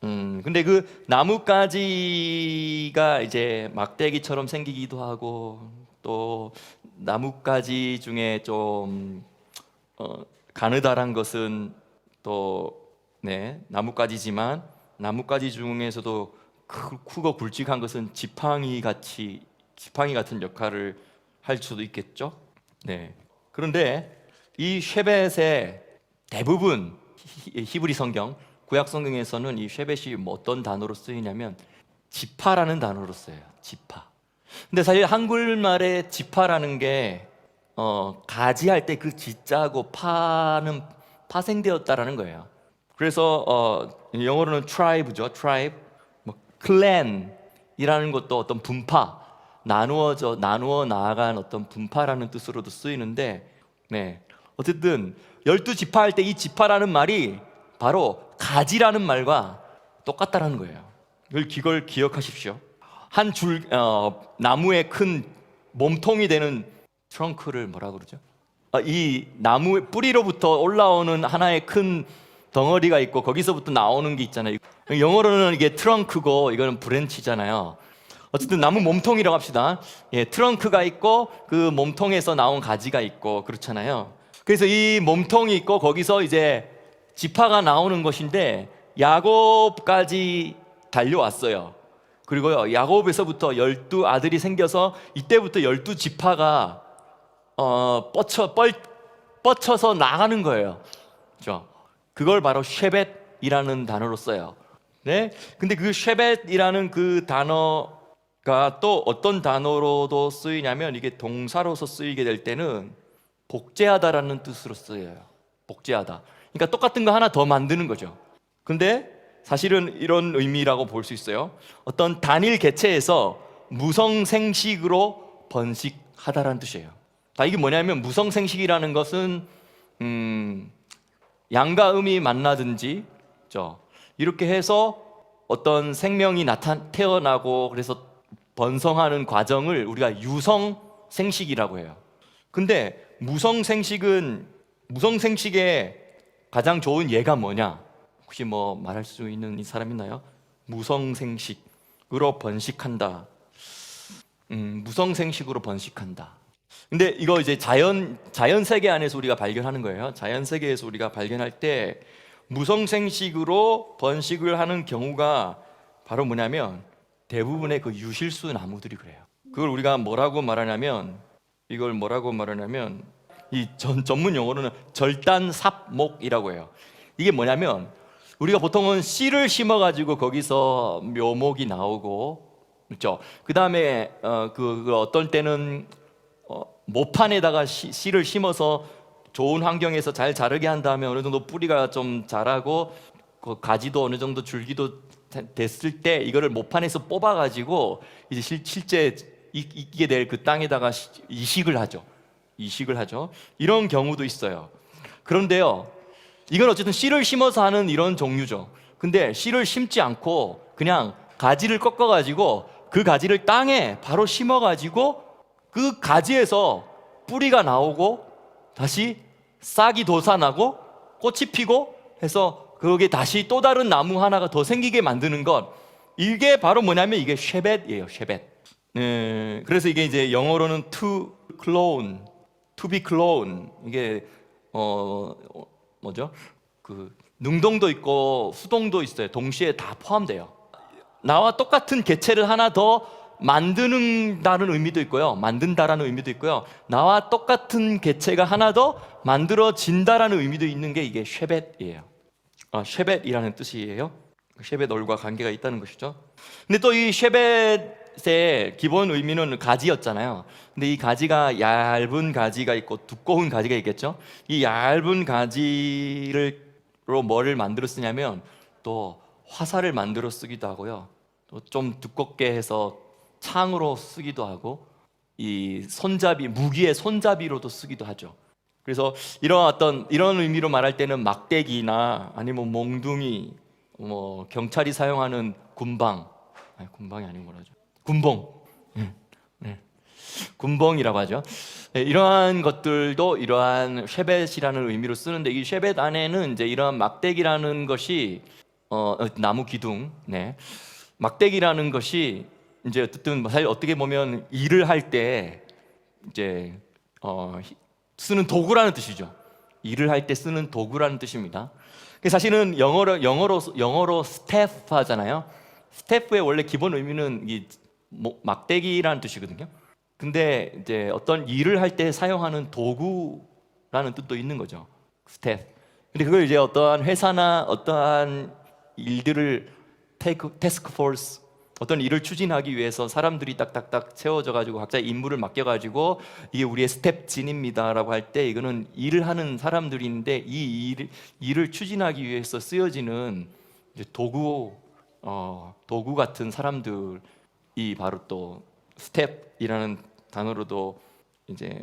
근데 그 나뭇가지가 이제 막대기처럼 생기기도 하고, 또 나뭇가지 중에 좀 가느다란 것은 또 나뭇가지지만, 나뭇가지 중에서도 크고 굵직한 것은 지팡이 같은 역할을 할 수도 있겠죠. 그런데 이 쉐벳의 대부분 히브리 성경, 구약 성경에서는 이 쉐벳이 어떤 단어로 쓰이냐면 지파라는 단어로 써요. 지파. 근데 사실 한글말에 지파라는 게 가지할 때 그 지자하고 파는 파생되었다라는 거예요. 그래서 영어로는 tribe죠. tribe. 클랜이라는 것도 어떤 분파, 나누어 나아간 어떤 분파라는 뜻으로도 쓰이는데, 어쨌든 12지파 할 때 이 지파라는 말이 바로 가지라는 말과 똑같다라는 거예요. 이걸 기억하십시오. 한 나무의 큰 몸통이 되는 트렁크를 뭐라 그러죠? 이 나무 뿌리로부터 올라오는 하나의 큰 덩어리가 있고, 거기서부터 나오는 게 있잖아요. 영어로는 이게 트렁크고 이거는 브랜치잖아요. 어쨌든 나무 몸통이라고 합시다. 트렁크가 있고 그 몸통에서 나온 가지가 있고 그렇잖아요. 그래서 이 몸통이 있고 거기서 이제 지파가 나오는 것인데, 야곱까지 달려왔어요. 그리고요, 야곱에서부터 12아들이 생겨서 이때부터 12지파가 뻗쳐서 나가는 거예요. 그렇죠? 그걸 바로 쉐벳이라는 단어로 써요. 근데 그 쉐벳이라는 그 단어가 또 어떤 단어로도 쓰이냐면, 이게 동사로서 쓰이게 될 때는 복제하다라는 뜻으로 쓰여요. 복제하다. 그러니까 똑같은 거 하나 더 만드는 거죠. 근데 사실은 이런 의미라고 볼 수 있어요. 어떤 단일 개체에서 무성생식으로 번식하다라는 뜻이에요. 이게 뭐냐면, 무성생식이라는 것은 양과 음이 만나든지 이렇게 해서 어떤 생명이 태어나고 그래서 번성하는 과정을 우리가 유성생식이라고 해요. 근데 무성생식의 가장 좋은 예가 뭐냐? 혹시 말할 수 있는 사람 있나요? 무성생식으로 번식한다. 무성생식으로 번식한다. 근데 이거 이제 자연 세계 안에서 우리가 발견하는 거예요. 자연 세계에서 우리가 발견할 때 무성생식으로 번식을 하는 경우가 바로 뭐냐면, 대부분의 그 유실수 나무들이 그래요. 그걸 우리가 뭐라고 말하냐면, 이 전문 용어로는 절단삽목이라고 해요. 이게 뭐냐면, 우리가 보통은 씨를 심어가지고 거기서 묘목이 나오고, 그렇죠? 그 다음에 어떤 때는 모판에다가 씨를 심어서 좋은 환경에서 잘 자라게 한 다음에 어느 정도 뿌리가 좀 자라고 그 가지도 어느 정도 줄기도 됐을 때 이거를 모판에서 뽑아가지고 이제 실제 있게 될 그 땅에다가 이식을 하죠. 이런 경우도 있어요. 그런데요, 이건 어쨌든 씨를 심어서 하는 이런 종류죠. 근데 씨를 심지 않고 그냥 가지를 꺾어가지고 그 가지를 땅에 바로 심어가지고 그 가지에서 뿌리가 나오고 다시 싹이 돋아나고 꽃이 피고 해서 거기에 다시 또 다른 나무 하나가 더 생기게 만드는 것, 이게 바로 뭐냐면 이게 쉐벳이에요. 쉐벳. 그래서 이게 이제 영어로는 to be clone. 이게 뭐죠? 그 능동도 있고 수동도 있어요. 동시에 다 포함돼요. 나와 똑같은 개체를 하나 더 만든다는 의미도 있고요. 만든다라는 의미도 있고요. 나와 똑같은 개체가 하나 더 만들어진다라는 의미도 있는 게 이게 쉐벳이에요. 쉐벳이라는 뜻이에요. 쉐벳올과 관계가 있다는 것이죠. 근데 또 이 쉐벳의 기본 의미는 가지였잖아요. 근데 이 가지가 얇은 가지가 있고 두꺼운 가지가 있겠죠. 이 얇은 가지로 뭐를 만들어 쓰냐면 또 화살을 만들어 쓰기도 하고요. 또 좀 두껍게 해서 창으로 쓰기도 하고 이 손잡이, 무기의 손잡이로도 쓰기도 하죠. 그래서 이런 의미로 말할 때는 막대기나 아니면 몽둥이, 뭐 경찰이 사용하는 군방이 아니고 뭐라죠? 군봉. 네. 군봉이라고 하죠. 네, 이러한 것들도 이러한 쉐벳이라는 의미로 쓰는데, 이 쉐벳 안에는 이제 이러한 막대기라는 것이 나무 기둥, 네. 막대기라는 것이 이제 어쨌든 사실 어떻게 보면 일을 할 때 이제 쓰는 도구라는 뜻이죠. 일을 할 때 쓰는 도구라는 뜻입니다. 사실은 영어로 스태프 하잖아요. 스태프의 원래 기본 의미는 이 막대기라는 뜻이거든요. 근데 이제 어떤 일을 할 때 사용하는 도구라는 뜻도 있는 거죠. 스태프. 근데 그걸 이제 어떠한 회사나 어떠한 일들을 태스크 포스, 어떤 일을 추진하기 위해서 사람들이 딱딱딱 세워져 가지고 각자 임무를 맡겨 가지고 이게 우리의 스텝진입니다라고 할 때 이거는 일을 하는 사람들인데 이 일을 추진하기 위해서 쓰여지는 이제 도구 같은 사람들이 바로 또 스텝이라는 단어로도 이제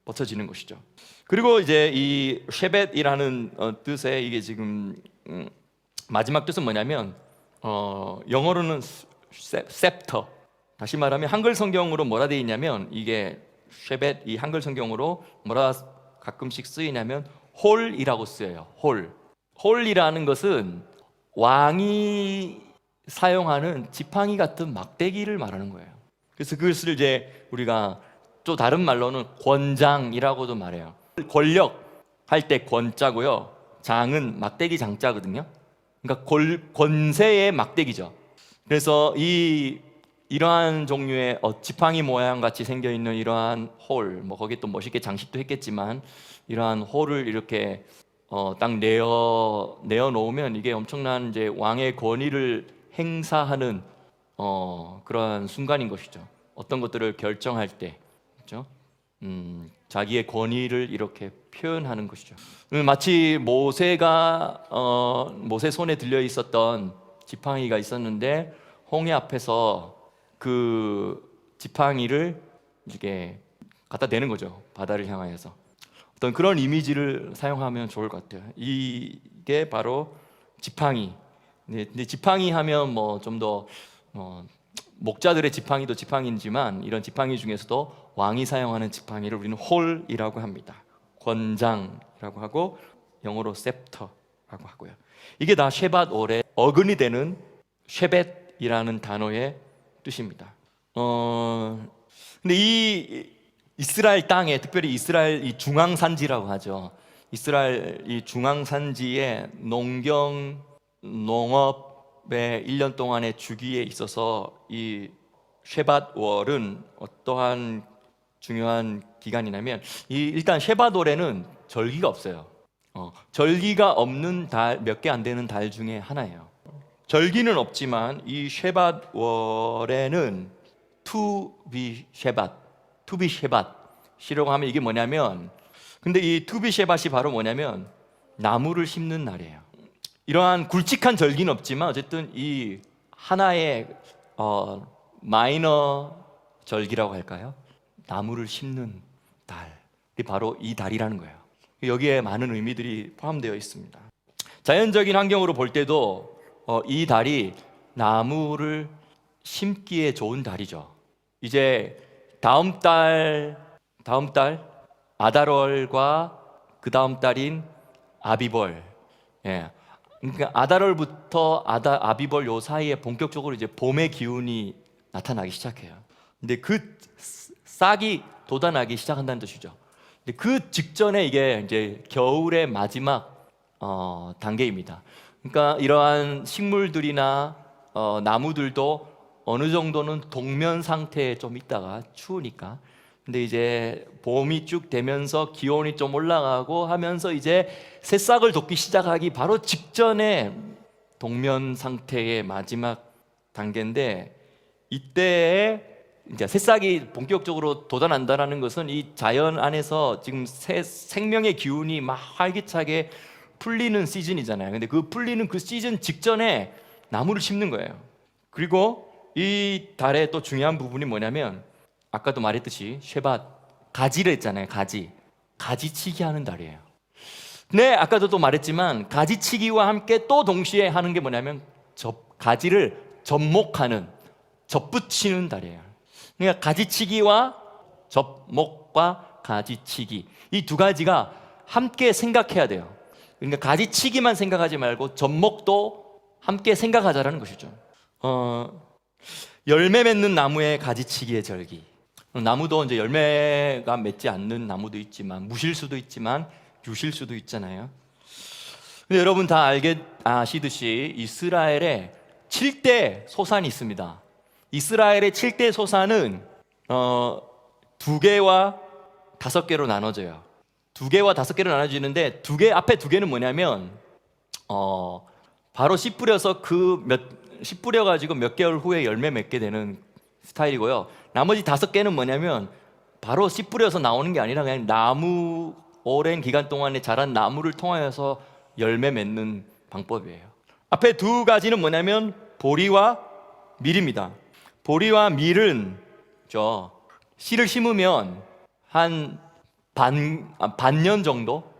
버쳐지는 것이죠. 그리고 이제 이 쉐벳이라는 뜻의 이게 지금 마지막 뜻은 뭐냐면 영어로는 셉터. 다시 말하면 한글 성경으로 뭐라 되어 있냐면 이게 쉐벳, 이 한글 성경으로 뭐라 가끔씩 쓰이냐면 홀이라고 쓰여요. 홀이라는 것은 왕이 사용하는 지팡이 같은 막대기를 말하는 거예요. 그래서 그것을 이제 우리가 또 다른 말로는 권장이라고도 말해요. 권력 할 때 권자고요. 장은 막대기 장자거든요. 그러니까 권세의 막대기죠. 그래서 이러한 종류의 지팡이 모양 같이 생겨 있는 이러한 홀, 뭐 거기에 또 멋있게 장식도 했겠지만 이러한 홀을 이렇게 딱 내어 놓으면 이게 엄청난 이제 왕의 권위를 행사하는 그러한 순간인 것이죠. 어떤 것들을 결정할 때, 그렇죠? 자기의 권위를 이렇게 표현하는 것이죠. 마치 모세 손에 들려 있었던 지팡이가 있었는데 홍해 앞에서 그 지팡이를 이렇게 갖다 대는 거죠. 바다를 향하여서. 어떤 그런 이미지를 사용하면 좋을 것 같아요. 이게 바로 지팡이. 근데 지팡이 하면 뭐 좀 더 목자들의 지팡이도 지팡이지만 이런 지팡이 중에서도 왕이 사용하는 지팡이를 우리는 홀이라고 합니다. 권장이라고 하고 영어로 셉터라고 하고요. 이게 다 쉐밧올의 어근이 되는 쉐벳이라는 단어의 뜻입니다. 근데 이 이스라엘 땅에, 특별히 이스라엘 이 중앙산지라고 하죠. 이스라엘 이 중앙산지의 농업의 1년 동안의 주기에 있어서 이 쉐밧월은 어떠한 중요한 기간이냐면 일단 쉐밧월에는 절기가 없어요. 절기가 없는 달, 몇 개 안 되는 달 중에 하나예요. 절기는 없지만 이 쉐밧월에는 투비 쉐밧이라고 하면 이게 뭐냐면, 근데 이 투비 쉐밧이 바로 뭐냐면 나무를 심는 날이에요. 이러한 굵직한 절기는 없지만 어쨌든 이 하나의 마이너 절기라고 할까요? 나무를 심는 달이 바로 이 달이라는 거예요. 여기에 많은 의미들이 포함되어 있습니다. 자연적인 환경으로 볼 때도 이 달이 나무를 심기에 좋은 달이죠. 이제 다음 달 아달월과 그 다음 달인 아비벌, 그러니까 아달월부터 아비벌 요 사이에 본격적으로 이제 봄의 기운이 나타나기 시작해요. 근데 그 싹이 돋아나기 시작한다는 뜻이죠. 근데 그 직전에 이게 이제 겨울의 마지막 단계입니다. 그러니까 이러한 식물들이나 나무들도 어느 정도는 동면 상태에 좀 있다가 추우니까, 근데 이제 봄이 쭉 되면서 기온이 좀 올라가고 하면서 이제 새싹을 돋기 시작하기 바로 직전에 동면 상태의 마지막 단계인데, 이때에 이제 새싹이 본격적으로 돋아난다는 것은 이 자연 안에서 지금 생명의 기운이 막 활기차게 풀리는 시즌이잖아요. 근데 그 풀리는 그 시즌 직전에 나무를 심는 거예요. 그리고 이 달의 또 중요한 부분이 뭐냐면, 아까도 말했듯이 쉐밧, 가지를 했잖아요. 가지치기 하는 달이에요. 네, 아까도 또 말했지만 가지치기와 함께 또 동시에 하는 게 뭐냐면 가지를 접목하는, 접붙이는 달이에요. 그러니까 가지치기와 접목과 가지치기, 이 두 가지가 함께 생각해야 돼요. 그러니까 가지치기만 생각하지 말고 접목도 함께 생각하자라는 것이죠. 열매 맺는 나무의 가지치기의 절기. 나무도 이제 열매가 맺지 않는 나무도 있지만, 무실 수도 있지만 유실 수도 있잖아요. 근데 여러분 다 아시듯이 이스라엘에 7대 소산이 있습니다. 이스라엘의 7대 소산은 2개와 5개로 나눠져요. 2개와 5개로 나눠지는데, 앞에 2개는 뭐냐면 바로 씨 뿌려서 씨 뿌려가지고 몇 개월 후에 열매 맺게 되는 스타일이고요. 나머지 5개는 뭐냐면 바로 씨 뿌려서 나오는 게 아니라 그냥 나무, 오랜 기간 동안에 자란 나무를 통하여서 열매 맺는 방법이에요. 앞에 2가지는 뭐냐면 보리와 밀입니다. 보리와 밀은 씨를 심으면 한 반년 정도,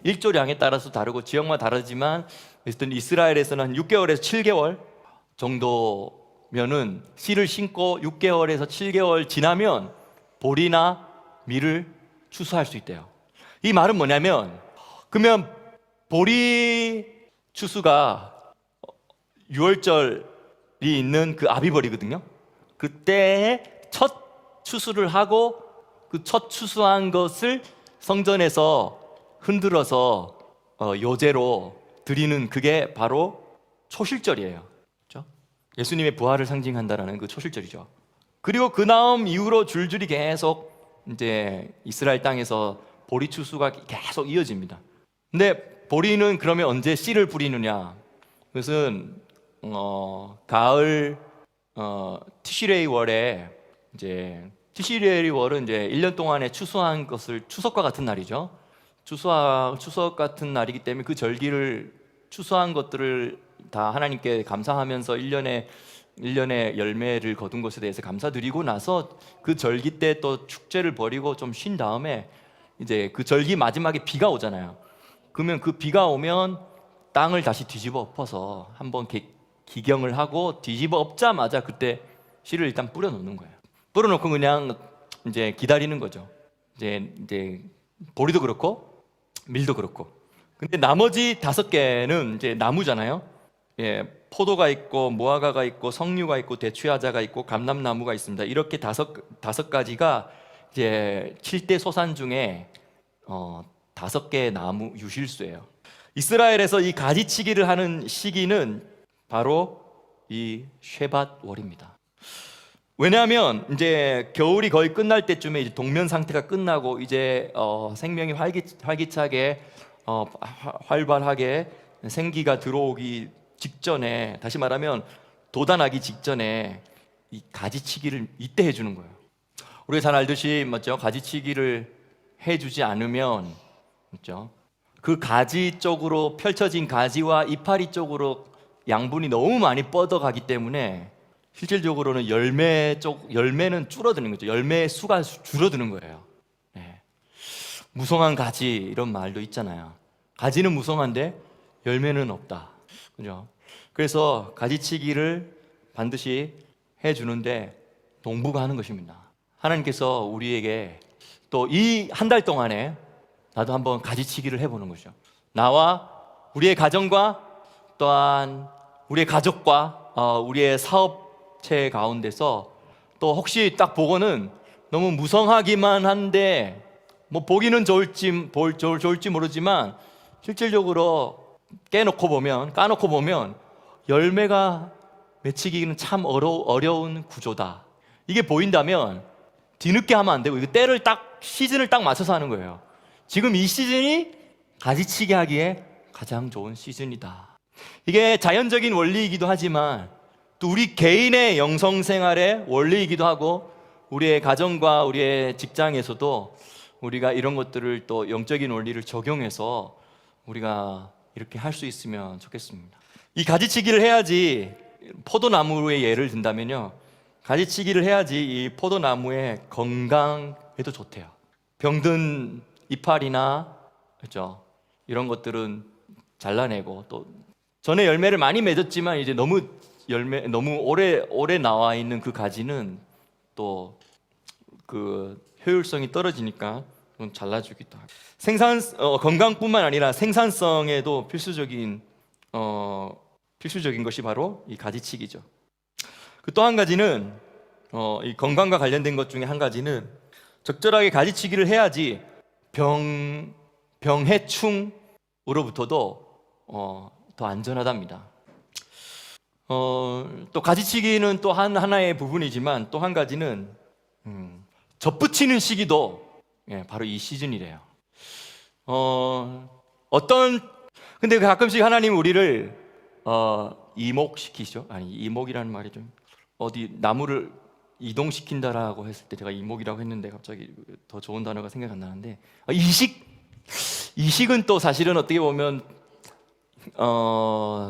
일조량에 따라서 다르고 지역마다 다르지만 어쨌든 이스라엘에서는 한 6개월에서 7개월 정도면은 씨를 심고 6개월에서 7개월 지나면 보리나 밀을 추수할 수 있대요. 이 말은 뭐냐면, 그러면 보리 추수가 6월절이 있는 그 아비벌이거든요. 그때 첫 추수를 하고 그 첫 추수한 것을 성전에서 흔들어서 요제로 드리는, 그게 바로 초실절이에요. 그렇죠? 예수님의 부활을 상징한다라는 그 초실절이죠. 그리고 그 다음 이후로 줄줄이 계속 이제 이스라엘 땅에서 보리 추수가 계속 이어집니다. 근데 보리는 그러면 언제 씨를 뿌리느냐? 그것은 가을 티시레이 월에, 이제 티시레이 월은 이제 1년 동안에 추수한 것을, 추석과 같은 날이죠. 추석 같은 날이기 때문에 그 절기를, 추수한 것들을 다 하나님께 감사하면서 1년의 열매를 거둔 것에 대해서 감사드리고 나서 그 절기 때 또 축제를 벌이고 좀 쉰 다음에 이제 그 절기 마지막에 비가 오잖아요. 그러면 그 비가 오면 땅을 다시 뒤집어 엎어서 한번 기경을 하고, 뒤집어 엎자마자 그때 씨를 일단 뿌려 놓는 거예요. 뿌려 놓고 그냥 이제 기다리는 거죠. 이제 보리도 그렇고 밀도 그렇고. 근데 나머지 5개는 이제 나무잖아요. 포도가 있고 무화과가 있고 석류가 있고 대추야자가 있고 감람나무가 있습니다. 이렇게 다섯 가지가 이제 7대 소산 중에 5개의 나무 유실수예요. 이스라엘에서 이 가지치기를 하는 시기는 바로 이 쉐밧 월입니다. 왜냐하면 이제 겨울이 거의 끝날 때쯤에 이제 동면 상태가 끝나고 이제 생명이 활기차게 활발하게 생기가 들어오기 직전에, 다시 말하면 돋아나기 직전에 이 가지치기를 이때 해주는 거예요. 우리가 잘 알듯이 맞죠? 가지치기를 해주지 않으면, 맞죠? 그 가지 쪽으로 펼쳐진 가지와 이파리 쪽으로 양분이 너무 많이 뻗어가기 때문에 실질적으로는 열매는 줄어드는 거죠. 열매의 수가 줄어드는 거예요. 네. 무성한 가지, 이런 말도 있잖아요. 가지는 무성한데 열매는 없다. 그죠? 그래서 가지치기를 반드시 해주는데 농부가 하는 것입니다. 하나님께서 우리에게 또 이 한 달 동안에 나도 한번 가지치기를 해보는 거죠. 나와 우리의 가정과 또한 우리의 가족과 우리의 사업체 가운데서, 또 혹시 딱 보고는 너무 무성하기만 한데 뭐 보기는 좋을지 모르지만 실질적으로 까놓고 보면 열매가 맺히기는 참 어려운 구조다. 이게 보인다면 뒤늦게 하면 안 되고, 이거 시즌을 딱 맞춰서 하는 거예요. 지금 이 시즌이 가지치기 하기에 가장 좋은 시즌이다. 이게 자연적인 원리이기도 하지만 또 우리 개인의 영성 생활의 원리이기도 하고 우리의 가정과 우리의 직장에서도 우리가 이런 것들을 또 영적인 원리를 적용해서 우리가 이렇게 할 수 있으면 좋겠습니다. 이 가지치기를 해야지, 포도나무의 예를 든다면요, 가지치기를 해야지 이 포도나무의 건강에도 좋대요. 병든 이파리나 그렇죠, 이런 것들은 잘라내고, 또 전에 열매를 많이 맺었지만 이제 너무 오래 나와 있는 그 가지는 또 그 효율성이 떨어지니까 좀 잘라주기도 하고, 건강뿐만 아니라 생산성에도 필수적인 것이 바로 이 가지치기죠. 그 또 한 가지는 이 건강과 관련된 것 중에 한 가지는 적절하게 가지치기를 해야지 병해충으로부터도 더 안전하답니다. 또 가지치기는 또 하나의 부분이지만 또 한 가지는 젖붙이는 시기도 바로 이 시즌이래요. 근데 가끔씩 하나님 우리를 이목시키죠. 아니, 이목이라는 말이 좀 어디 나무를 이동시킨다라고 했을 때 제가 이목이라고 했는데 갑자기 더 좋은 단어가 생각 안 나는데, 이식은 또 사실은 어떻게 보면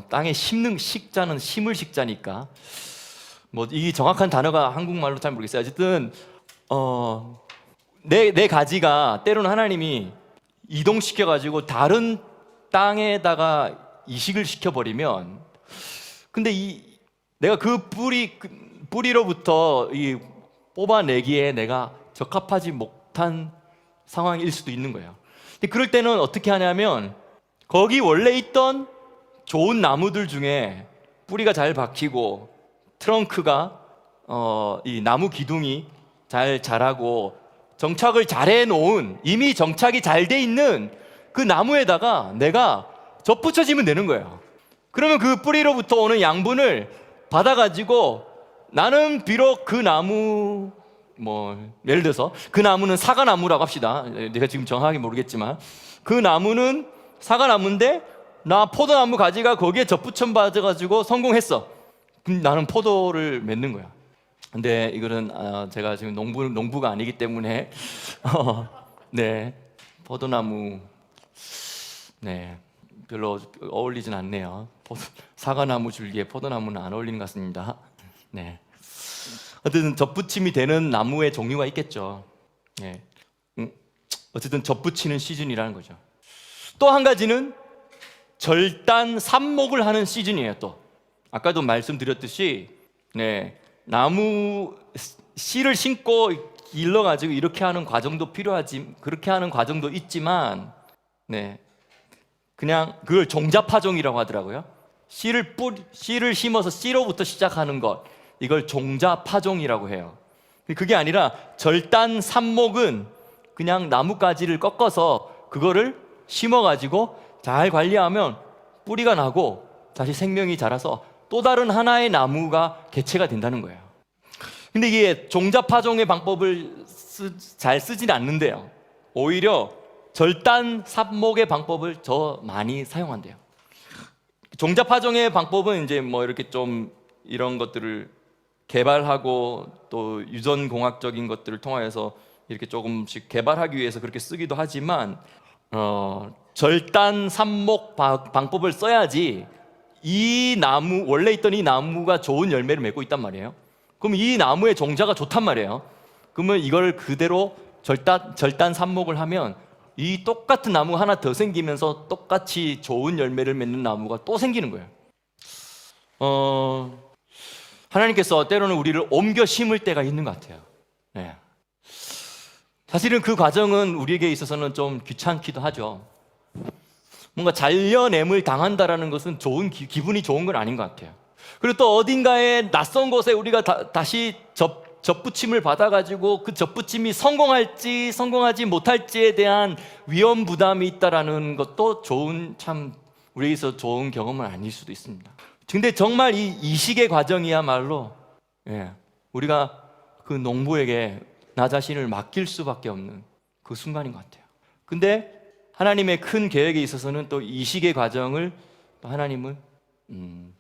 땅에 심는 식자는 심을 식자니까 뭐 이 정확한 단어가 한국말로 잘 모르겠어요. 어쨌든 내 가지가 때로는 하나님이 이동시켜 가지고 다른 땅에다가 이식을 시켜버리면, 근데 내가 그 뿌리로부터 이 뽑아내기에 내가 적합하지 못한 상황일 수도 있는 거예요. 근데 그럴 때는 어떻게 하냐면 거기 원래 있던 좋은 나무들 중에 뿌리가 잘 박히고 트렁크가 이 나무 기둥이 잘 자라고 정착을 잘 해놓은, 이미 정착이 잘 돼 있는 그 나무에다가 내가 접붙여지면 되는 거예요. 그러면 그 뿌리로부터 오는 양분을 받아가지고 나는 비록 그 나무, 예를 들어서 그 나무는 사과나무라고 합시다. 내가 지금 정확하게 모르겠지만 그 나무는 사과나무인데 나 포도나무 가지가 거기에 접붙여 받아가지고 성공했어. 그럼 나는 포도를 맺는 거야. 근데 이거는 제가 지금 농부가 아니기 때문에 네, 포도나무 별로 어울리진 않네요. 사과나무 줄기에 포도나무는 안 어울리는 것 같습니다. 네. 어쨌든 접붙임이 되는 나무의 종류가 있겠죠. 네. 어쨌든 접붙이는 시즌이라는 거죠. 또 한 가지는 절단 삽목을 하는 시즌이에요. 또 아까도 말씀드렸듯이 나무 씨를 심고 일러가지고 이렇게 하는 과정도 필요하지, 그렇게 하는 과정도 있지만 그냥 그걸 종자파종이라고 하더라고요. 씨를 심어서 씨로부터 시작하는 것, 이걸 종자파종이라고 해요. 그게 아니라 절단 삽목은 그냥 나뭇가지를 꺾어서 그거를 심어가지고 잘 관리하면 뿌리가 나고 다시 생명이 자라서 또 다른 하나의 나무가 개체가 된다는 거예요. 근데 이게 종자파종의 방법을 잘 쓰진 않는데요, 오히려 절단 삽목의 방법을 더 많이 사용한대요. 종자파종의 방법은 이제 이렇게 좀 이런 것들을 개발하고 또 유전공학적인 것들을 통하여서 이렇게 조금씩 개발하기 위해서 그렇게 쓰기도 하지만 절단 삽목 방법을 써야지 이 나무, 원래 있던 이 나무가 좋은 열매를 맺고 있단 말이에요. 그럼 이 나무의 종자가 좋단 말이에요. 그러면 이걸 그대로 절단 삽목을 하면 이 똑같은 나무 하나 더 생기면서 똑같이 좋은 열매를 맺는 나무가 또 생기는 거예요. 하나님께서 때로는 우리를 옮겨 심을 때가 있는 것 같아요. 사실은 그 과정은 우리에게 있어서는 좀 귀찮기도 하죠. 뭔가 잘려냄을 당한다라는 것은 기분이 좋은 건 아닌 것 같아요. 그리고 또 어딘가에 낯선 곳에 우리가 다시 접붙임을 받아가지고 그 접붙임이 성공할지 성공하지 못할지에 대한 위험 부담이 있다라는 것도 우리에게서 좋은 경험은 아닐 수도 있습니다. 근데 정말 이 이식의 과정이야말로 우리가 그 농부에게 나 자신을 맡길 수밖에 없는 그 순간인 것 같아요. 근데 하나님의 큰 계획에 있어서는 또 이식의 과정을 또 하나님은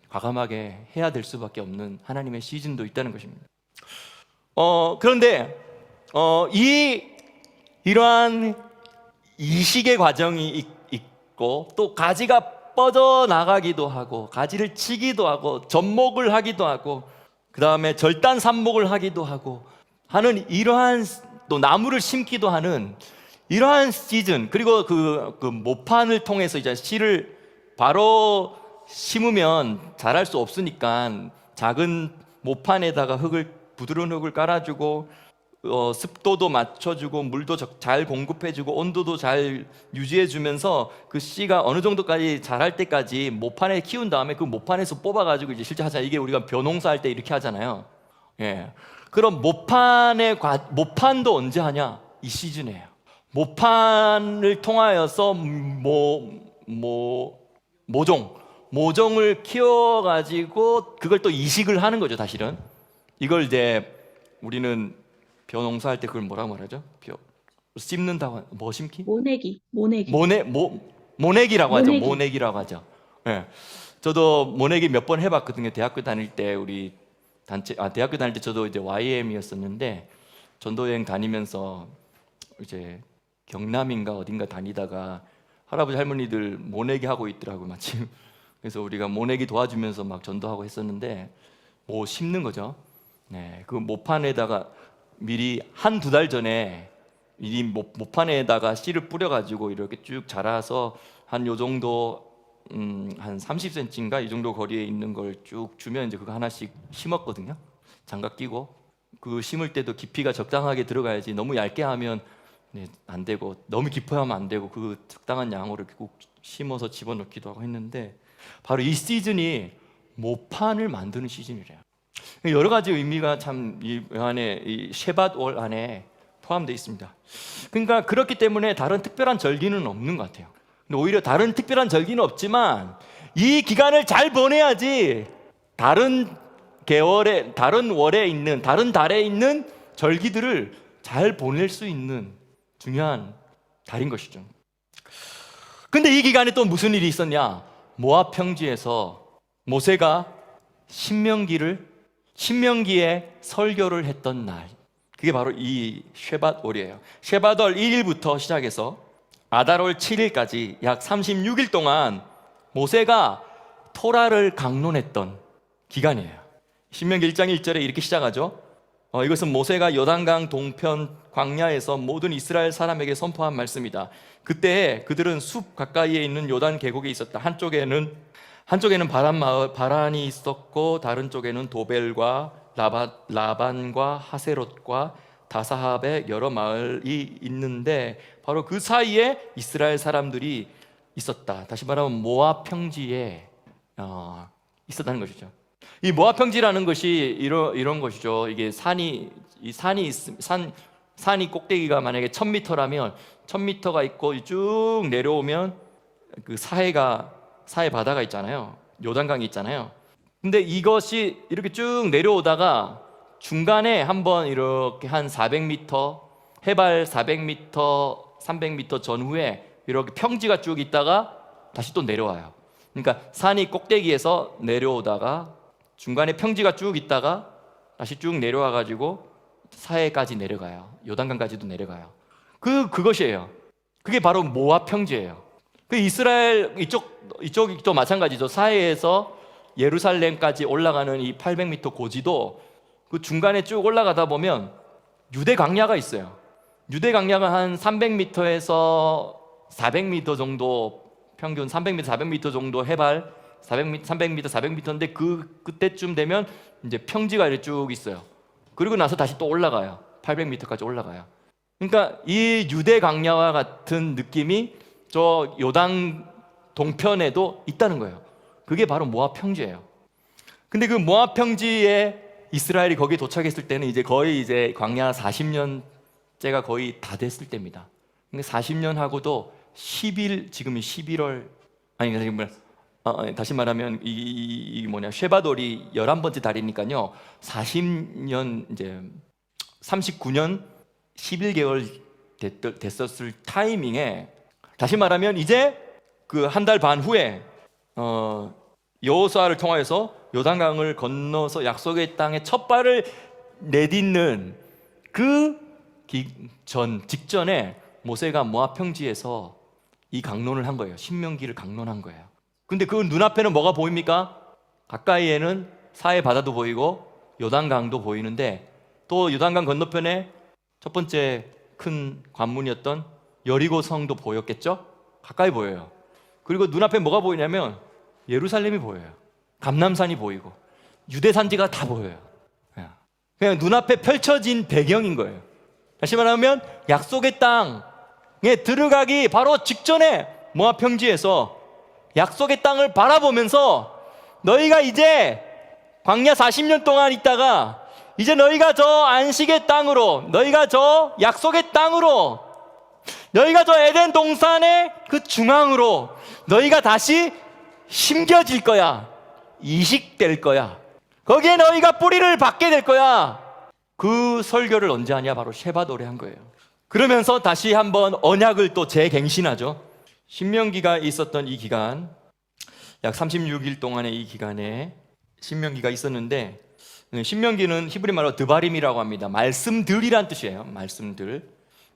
과감하게 해야 될 수밖에 없는 하나님의 시즌도 있다는 것입니다. 그런데 이러한 이식의 과정이 있고 또 가지가 뻗어나가기도 하고 가지를 치기도 하고 접목을 하기도 하고 그 다음에 절단 삽목을 하기도 하고 하는 이러한 또 나무를 심기도 하는 이러한 시즌, 그리고 그 모판을 통해서 이제 씨를 바로 심으면 자랄 수 없으니까 작은 모판에다가 부드러운 흙을 깔아주고 습도도 맞춰주고 물도 잘 공급해주고 온도도 잘 유지해주면서 그 씨가 어느 정도까지 자랄 때까지 모판에 키운 다음에 그 모판에서 뽑아가지고 이제 실제 하잖아요. 이게 우리가 벼농사할 때 이렇게 하잖아요. 예. 그럼 모판도 언제 하냐? 이 시즌이에요. 모판을 통하여서 모종을 키워가지고 그걸 또 이식을 하는 거죠. 사실은 이걸 이제 우리는 벼 농사할 때 그걸 뭐라고 말하죠? 벼 심는다고 뭐 심기? 모내기라고 하죠. 모내기라고 하죠. 예. 저도 모내기 몇 번 해봤거든요. 대학교 다닐 때 우리 대학교 다닐 때 저도 이제 YM이었었는데 전도여행 다니면서 이제 경남인가 어딘가 다니다가 할아버지 할머니들 모내기 하고 있더라고요. 마침. 그래서 우리가 모내기 도와주면서 막 전도하고 했었는데 심는 거죠. 네, 그 모판에다가 미리 한 두 달 전에 미리 모판에다가 씨를 뿌려가지고 이렇게 쭉 자라서 한 요 정도 한 30cm인가 이 정도 거리에 있는 걸 쭉 주면 이제 그거 하나씩 심었거든요. 장갑 끼고 그 심을 때도 깊이가 적당하게 들어가야지 너무 얇게 하면 안 되고 너무 깊어 하면 안 되고 그 적당한 양으로 이렇게 꼭 심어서 집어넣기도 하고 했는데 바로 이 시즌이 모판을 만드는 시즌이래요. 여러 가지 의미가 참 이 안에 이 셰밧월 안에 포함되어 있습니다. 그러니까 그렇기 때문에 다른 특별한 절기는 없는 것 같아요. 근데 오히려 다른 특별한 절기는 없지만 이 기간을 잘 보내야지 다른 계월에, 다른 월에 있는, 다른 달에 있는 절기들을 잘 보낼 수 있는 중요한 달인 것이죠. 근데 이 기간에 또 무슨 일이 있었냐? 모압 평지에서 모세가 신명기에 설교를 했던 날, 그게 바로 이 쉐밧월이에요. 쉐밧월 1일부터 시작해서 아달월 7일까지 약 36일 동안 모세가 토라를 강론했던 기간이에요. 신명기 1장 1절에 이렇게 시작하죠. 이것은 모세가 요단강 동편 광야에서 모든 이스라엘 사람에게 선포한 말씀이다. 그때 그들은 숲 가까이에 있는 요단 계곡에 있었다. 한쪽에는 바란이 있었고 다른 쪽에는 도벨과 라반과 하세롯과 다사합의 여러 마을이 있는데 바로 그 사이에 이스라엘 사람들이 있었다. 다시 말하면 모압 평지에 있었다는 것이죠. 이 모압 평지라는 것이 이런 것이죠. 이게 산이 꼭대기가 만약에 1000m라면 1000m가 있고 쭉 내려오면 그 사해 바다가 있잖아요. 요단강이 있잖아요. 근데 이것이 이렇게 쭉 내려오다가 중간에 한번 이렇게 한 400m, 해발 400m, 300m 전후에 이렇게 평지가 쭉 있다가 다시 또 내려와요. 그러니까 산이 꼭대기에서 내려오다가 중간에 평지가 쭉 있다가 다시 쭉 내려와 가지고 사해까지 내려가요. 요단강까지도 내려가요. 그것이에요. 그게 바로 모압 평지예요. 그 이스라엘 이쪽도 마찬가지죠. 사해에서 예루살렘까지 올라가는 이 800m 고지도 그 중간에 쭉 올라가다 보면 유대 강야가 있어요. 유대 강야가 한 300m에서 400m 정도, 평균 300m, 400m 정도 해발 300m, 400m인데 그때쯤 되면 이제 평지가 이렇게 쭉 있어요. 그리고 나서 다시 또 올라가요. 800m까지 올라가요. 그러니까 이 유대 강야와 같은 느낌이 저 요단 동편에도 있다는 거예요. 그게 바로 모압 평지예요. 근데 그 모압 평지에 이스라엘이 거기 도착했을 때는 이제 거의 이제 광야 40년째가 거의 다 됐을 때입니다. 근데 40년 하고도 지금이 11월 다시 말하면 이 쉐밧월이 11번째 달이니까요. 40년 이제 39년 11개월 됐었을 타이밍에 다시 말하면 이제 그 한 달 반 후에 여호수아를 통하여서 요단강을 건너서 약속의 땅에 첫 발을 내딛는 그 직전에 모세가 모압 평지에서 이 강론을 한 거예요. 신명기를 강론한 거예요. 근데 그 눈앞에는 뭐가 보입니까? 가까이에는 사해 바다도 보이고 요단강도 보이는데, 또 요단강 건너편에 첫 번째 큰 관문이었던 여리고 성도 보였겠죠? 가까이 보여요. 그리고 눈앞에 뭐가 보이냐면 예루살렘이 보여요. 감람산이 보이고 유대 산지가 다 보여요. 그냥 눈앞에 펼쳐진 배경인 거예요. 다시 말하면 약속의 땅에 들어가기 바로 직전에 모압 평지에서 약속의 땅을 바라보면서 너희가 이제 광야 40년 동안 있다가 이제 너희가 저 안식의 땅으로, 너희가 저 약속의 땅으로, 너희가 저 에덴 동산의 그 중앙으로 너희가 다시 심겨질 거야. 이식될 거야. 거기에 너희가 뿌리를 받게 될 거야. 그 설교를 언제 하냐? 바로 셰바돌에 한 거예요. 그러면서 다시 한번 언약을 또 재갱신하죠. 신명기가 있었던 이 기간, 약 36일 동안의 이 기간에 신명기가 있었는데, 신명기는 히브리 말로 드바림이라고 합니다. 말씀들이란 뜻이에요. 말씀들.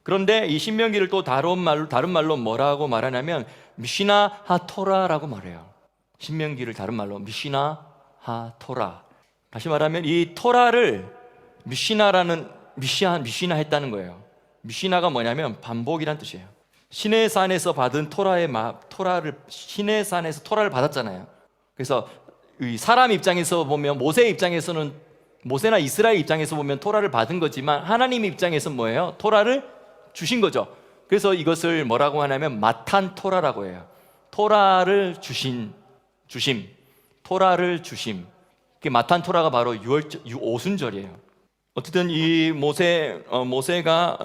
그런데 이 신명기를 또 다른 말로 뭐라고 말하냐면 미시나 하토라라고 말해요. 신명기를 다른 말로 미시나 하토라. 다시 말하면 이 토라를 미시나 했다는 거예요. 미시나가 뭐냐면 반복이란 뜻이에요. 시내산에서 받은 시내산에서 토라를 받았잖아요. 그래서 이 사람 입장에서 보면, 모세 입장에서는, 모세나 이스라엘 입장에서 보면 토라를 받은 거지만 하나님 입장에서 뭐예요? 토라를 주신 거죠. 그래서 이것을 뭐라고 하냐면 마탄 토라라고 해요. 토라를 주심. 토라를 주심. 마탄 토라가 바로 오순절이에요. 어쨌든 이 모세가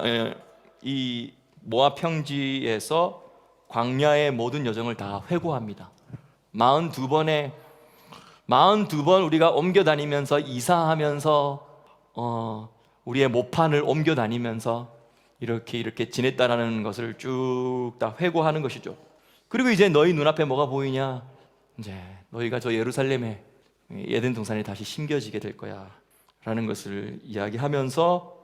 이 모압 평지에서 광야의 모든 여정을 다 회고합니다. 42번 우리가 옮겨 다니면서, 이사하면서, 우리의 모판을 옮겨 다니면서 이렇게 지냈다라는 것을 쭉 다 회고하는 것이죠. 그리고 이제 너희 눈앞에 뭐가 보이냐? 이제 너희가 저 예루살렘에 에덴 동산에 다시 심겨지게 될 거야 라는 것을 이야기하면서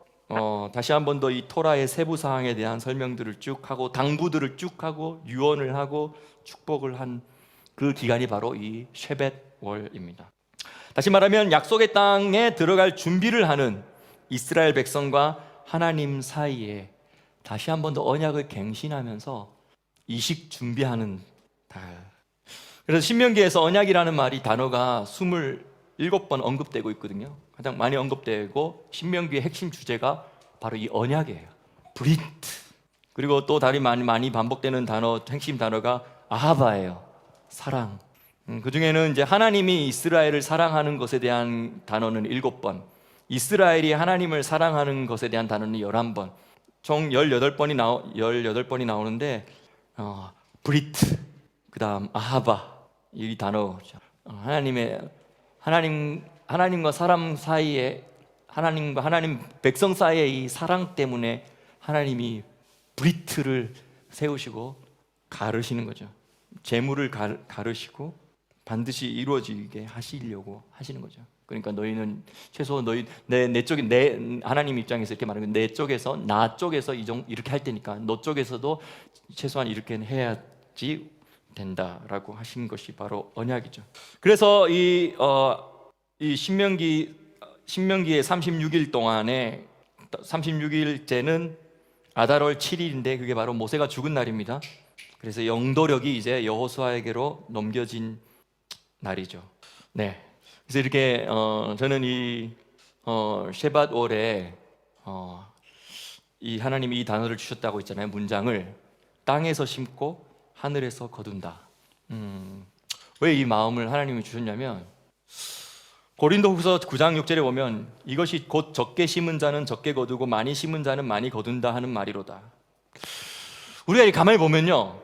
다시 한 번 더 이 토라의 세부 사항에 대한 설명들을 쭉 하고, 당부들을 쭉 하고, 유언을 하고, 축복을 한 그 기간이 바로 이 쉐벳월입니다. 다시 말하면 약속의 땅에 들어갈 준비를 하는 이스라엘 백성과 하나님 사이에 다시 한 번 더 언약을 갱신하면서 이식 준비하는 달. 그래서 신명기에서 언약이라는 단어가 27번 언급되고 있거든요. 가장 많이 언급되고, 신명기의 핵심 주제가 바로 이 언약이에요. 브리트. 그리고 또 다른 많이 반복되는 핵심 단어가 아하바예요. 사랑. 그 중에는 이제 하나님이 이스라엘을 사랑하는 것에 대한 단어는 7번, 이스라엘이 하나님을 사랑하는 것에 대한 단어는 11번, 총 18번이 나오는데, 브리트, 그 다음 아하바, 이 단어, 하나님과 사람 사이에, 하나님 백성 사이의 이 사랑 때문에 하나님이 브리트를 세우시고 가르시는 거죠. 재물을 가르시고 반드시 이루어지게 하시려고 하시는 거죠. 그러니까 너희는 최소 내 쪽에, 하나님 입장에서 이렇게 말하면 내 쪽에서, 나 쪽에서 이렇게 할 테니까 너 쪽에서도 최소한 이렇게 해야지 된다라고 하신 것이 바로 언약이죠. 그래서 이 신명기의 36일 동안에 36일째는 아달월 7일인데 그게 바로 모세가 죽은 날입니다. 그래서 영도력이 이제 여호수아에게로 넘겨진 날이죠. 네. 그래서 이렇게 저는 이 셰밧월에 이 하나님이 이 단어를 주셨다고 했잖아요. 문장을 땅에서 심고 하늘에서 거둔다. 왜 이 마음을 하나님이 주셨냐면, 고린도후서 9장 6절에 보면 이것이 곧 적게 심은 자는 적게 거두고 많이 심은 자는 많이 거둔다 하는 말이로다. 우리가 가만히 보면요,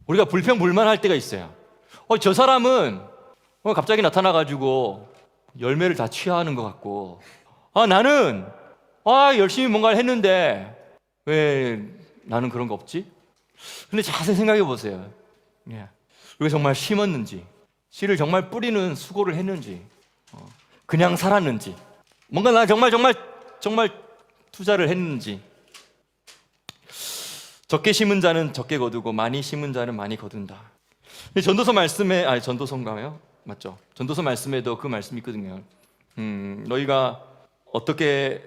우리가 불평불만할 때가 있어요. 저 사람은 갑자기 나타나가지고 열매를 다 취하는 것 같고, 나는 열심히 뭔가를 했는데 왜 나는 그런 거 없지? 근데 자세히 생각해 보세요. 우리가 정말 심었는지, 씨를 정말 뿌리는 수고를 했는지, 그냥 살았는지, 뭔가 나 정말 투자를 했는지. 적게 심은 자는 적게 거두고 많이 심은 자는 많이 거둔다. 전도서 말씀에, 전도서인가요? 맞죠? 전도서 말씀에도 그 말씀이 있거든요. 너희가 어떻게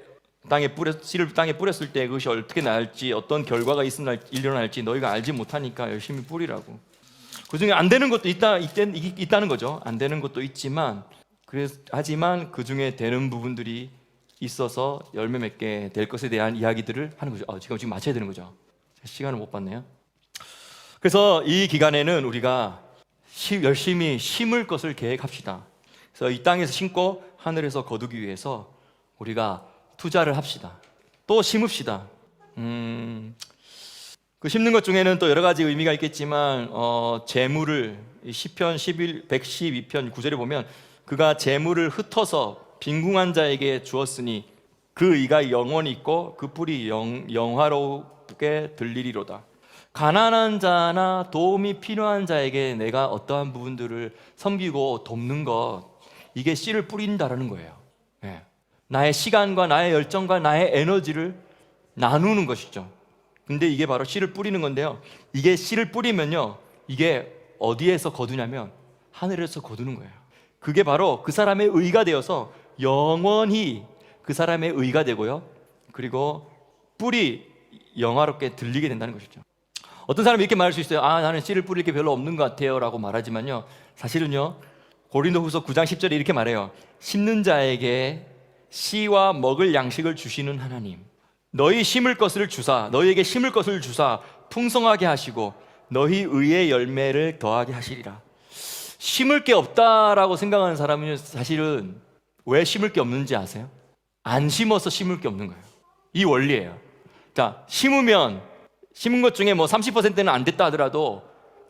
씨를 땅에 뿌렸을 때 그것이 어떻게 나을지, 어떤 결과가 일어날지 너희가 알지 못하니까 열심히 뿌리라고. 그 중에 안 되는 것도 있다는 거죠. 안 되는 것도 있지만, 하지만 그 중에 되는 부분들이 있어서 열매 맺게 될 것에 대한 이야기들을 하는 거죠. 지금 맞춰야 되는 거죠. 시간을 못 봤네요. 그래서 이 기간에는 우리가 열심히 심을 것을 계획합시다. 그래서 이 땅에서 심고 하늘에서 거두기 위해서 우리가 투자를 합시다. 또 심읍시다. 그 심는 것 중에는 또 여러 가지 의미가 있겠지만, 재물을 시편 112편 9절에 보면 그가 재물을 흩어서 빈궁한 자에게 주었으니 그 의가 영원히 있고 그 뿔이 영화롭게 들리리로다. 가난한 자나 도움이 필요한 자에게 내가 어떠한 부분들을 섬기고 돕는 것, 이게 씨를 뿌린다라는 거예요. 네. 나의 시간과 나의 열정과 나의 에너지를 나누는 것이죠. 근데 이게 바로 씨를 뿌리는 건데요, 이게 씨를 뿌리면요, 이게 어디에서 거두냐면 하늘에서 거두는 거예요. 그게 바로 그 사람의 의가 되어서 영원히 그 사람의 의가 되고요, 그리고 뿔이 영화롭게 들리게 된다는 것이죠. 어떤 사람이 이렇게 말할 수 있어요. 나는 씨를 뿌릴 게 별로 없는 것 같아요 라고 말하지만요, 사실은요, 고린도후서 9장 10절에 이렇게 말해요. 심는 자에게 씨와 먹을 양식을 주시는 하나님, 너희 심을 것을 주사, 너희에게 심을 것을 주사 풍성하게 하시고 너희 의의 열매를 더하게 하시리라. 심을 게 없다라고 생각하는 사람은 사실은 왜 심을 게 없는지 아세요? 안 심어서 심을 게 없는 거예요. 이 원리예요. 자, 심은 것 중에 뭐 30%는 안 됐다 하더라도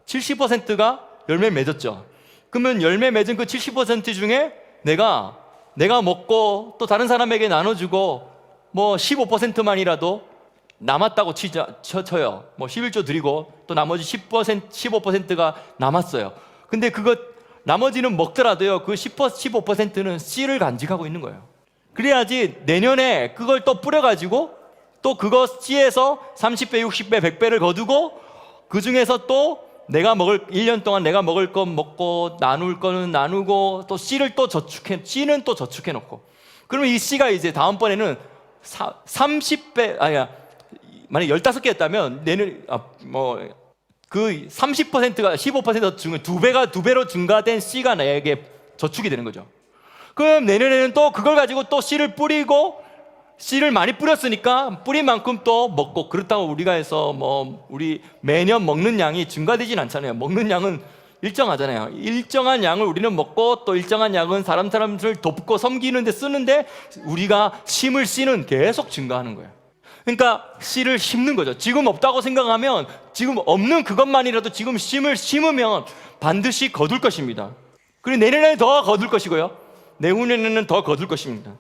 70%가 열매 맺었죠. 그러면 열매 맺은 그 70% 중에 내가 먹고 또 다른 사람에게 나눠주고 뭐 15%만이라도 남았다고 쳐요. 뭐 11조 드리고 또 나머지 15%가 남았어요. 근데 나머지는 먹더라도요, 그 15%는 씨를 간직하고 있는 거예요. 그래야지 내년에 그걸 또 뿌려가지고 또 그거 씨에서 30배, 60배, 100배를 거두고 그 중에서 또 1년 동안 내가 먹을 건 먹고 나눌 거는 나누고 또 씨는 또 저축해 놓고, 그러면 이 씨가 이제 다음번에는 30배, 만약 15개였다면 내년 그 30%가 15% 증가, 두 배로 증가된 씨가 나에게 저축이 되는 거죠. 그럼 내년에는 또 그걸 가지고 또 씨를 뿌리고, 씨를 많이 뿌렸으니까 뿌린 만큼 또 먹고, 그렇다고 우리가 해서 우리 매년 먹는 양이 증가되진 않잖아요. 먹는 양은 일정하잖아요. 일정한 양을 우리는 먹고 또 일정한 양은 사람들을 돕고 섬기는 데 쓰는데, 우리가 심을 씨는 계속 증가하는 거예요. 그러니까 씨를 심는 거죠. 지금 없다고 생각하면 지금 없는 그것만이라도 지금 심으면 반드시 거둘 것입니다. 그리고 내년에는 더 거둘 것이고요, 내후년에는 더 거둘 것입니다.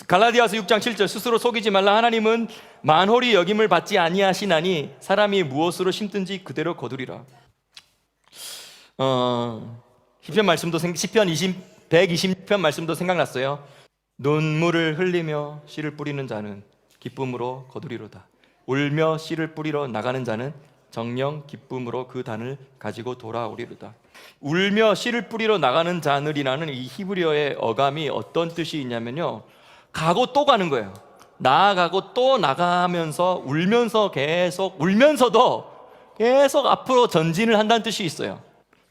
갈라디아서 6장 7절, 스스로 속이지 말라. 하나님은 만홀히 여김을 받지 아니하시나니 사람이 무엇으로 심든지 그대로 거두리라. 시편 120편 말씀도 생각났어요. 눈물을 흘리며 씨를 뿌리는 자는 기쁨으로 거두리로다. 울며 씨를 뿌리러 나가는 자는 정령 기쁨으로 그 단을 가지고 돌아오리로다. 울며 씨를 뿌리러 나가는 자들이라는 이 히브리어의 어감이 어떤 뜻이 있냐면요, 가고 또 가는 거예요. 나아가고 또 나가면서 울면서도 계속 앞으로 전진을 한다는 뜻이 있어요.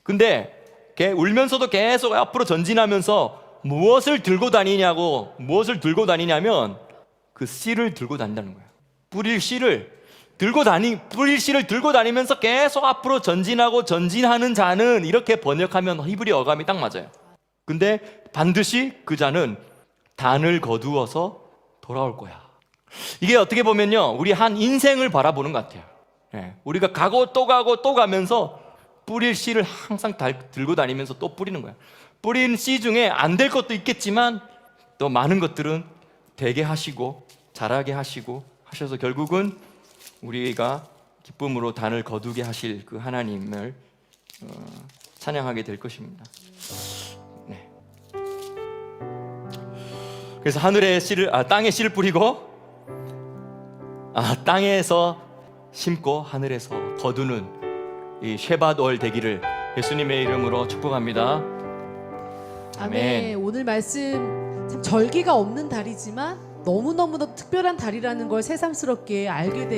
근데 울면서도 계속 앞으로 전진하면서 무엇을 들고 다니냐면 그 씨를 들고 다닌다는 거예요. 뿌릴 씨를 들고 다니면서 계속 앞으로 전진하는 자는, 이렇게 번역하면 히브리 어감이 딱 맞아요. 근데 반드시 그 자는 단을 거두어서 돌아올 거야. 이게 어떻게 보면요, 우리 한 인생을 바라보는 것 같아요. 우리가 가고 또 가면서 뿌릴 씨를 항상 들고 다니면서 또 뿌리는 거야. 뿌린 씨 중에 안 될 것도 있겠지만 또 많은 것들은 되게 하시고 자라게 하셔서 결국은 우리가 기쁨으로 단을 거두게 하실 그 하나님을 찬양하게 될 것입니다. 네. 그래서 하늘에 씨를 땅에 씨를 뿌리고 땅에서 심고 하늘에서 거두는 이 쉐밧올 되기를 예수님의 이름으로 축복합니다.
아멘. 오늘 말씀 참 절기가 없는 달이지만 너무너무도 특별한 달이라는 걸 새삼스럽게 알게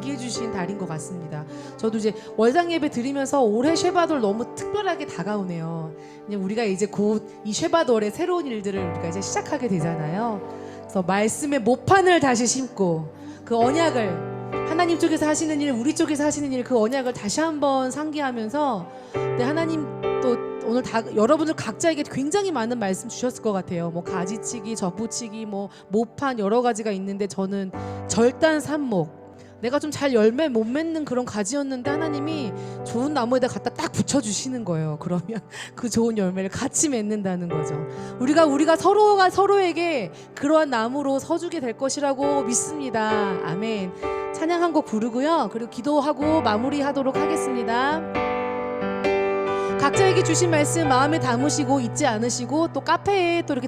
해주신 달인 것 같습니다. 저도 이제 월상 예배 드리면서 올해 쉐밧올 너무 특별하게 다가오네요. 그냥 우리가 이제 곧 이 쉐밧올의 새로운 일들을 우리가 이제 시작하게 되잖아요. 그래서 말씀의 모판을 다시 심고 그 언약을 하나님 쪽에서 하시는 일, 우리 쪽에서 하시는 일, 그 언약을 다시 한번 상기하면서 하나님 또 오늘 여러분들 각자에게 굉장히 많은 말씀 주셨을 것 같아요. 뭐 가지치기, 접붙이기, 뭐 모판 여러 가지가 있는데 저는 절단 삽목. 내가 좀 잘 열매 못 맺는 그런 가지였는데 하나님이 좋은 나무에다 갖다 딱 붙여주시는 거예요. 그러면 그 좋은 열매를 같이 맺는다는 거죠. 우리가 서로가 서로에게 그러한 나무로 서주게 될 것이라고 믿습니다. 아멘. 찬양 한 곡 부르고요. 그리고 기도하고 마무리하도록 하겠습니다. 각자에게 주신 말씀 마음에 담으시고 잊지 않으시고 또 카페에 또 이렇게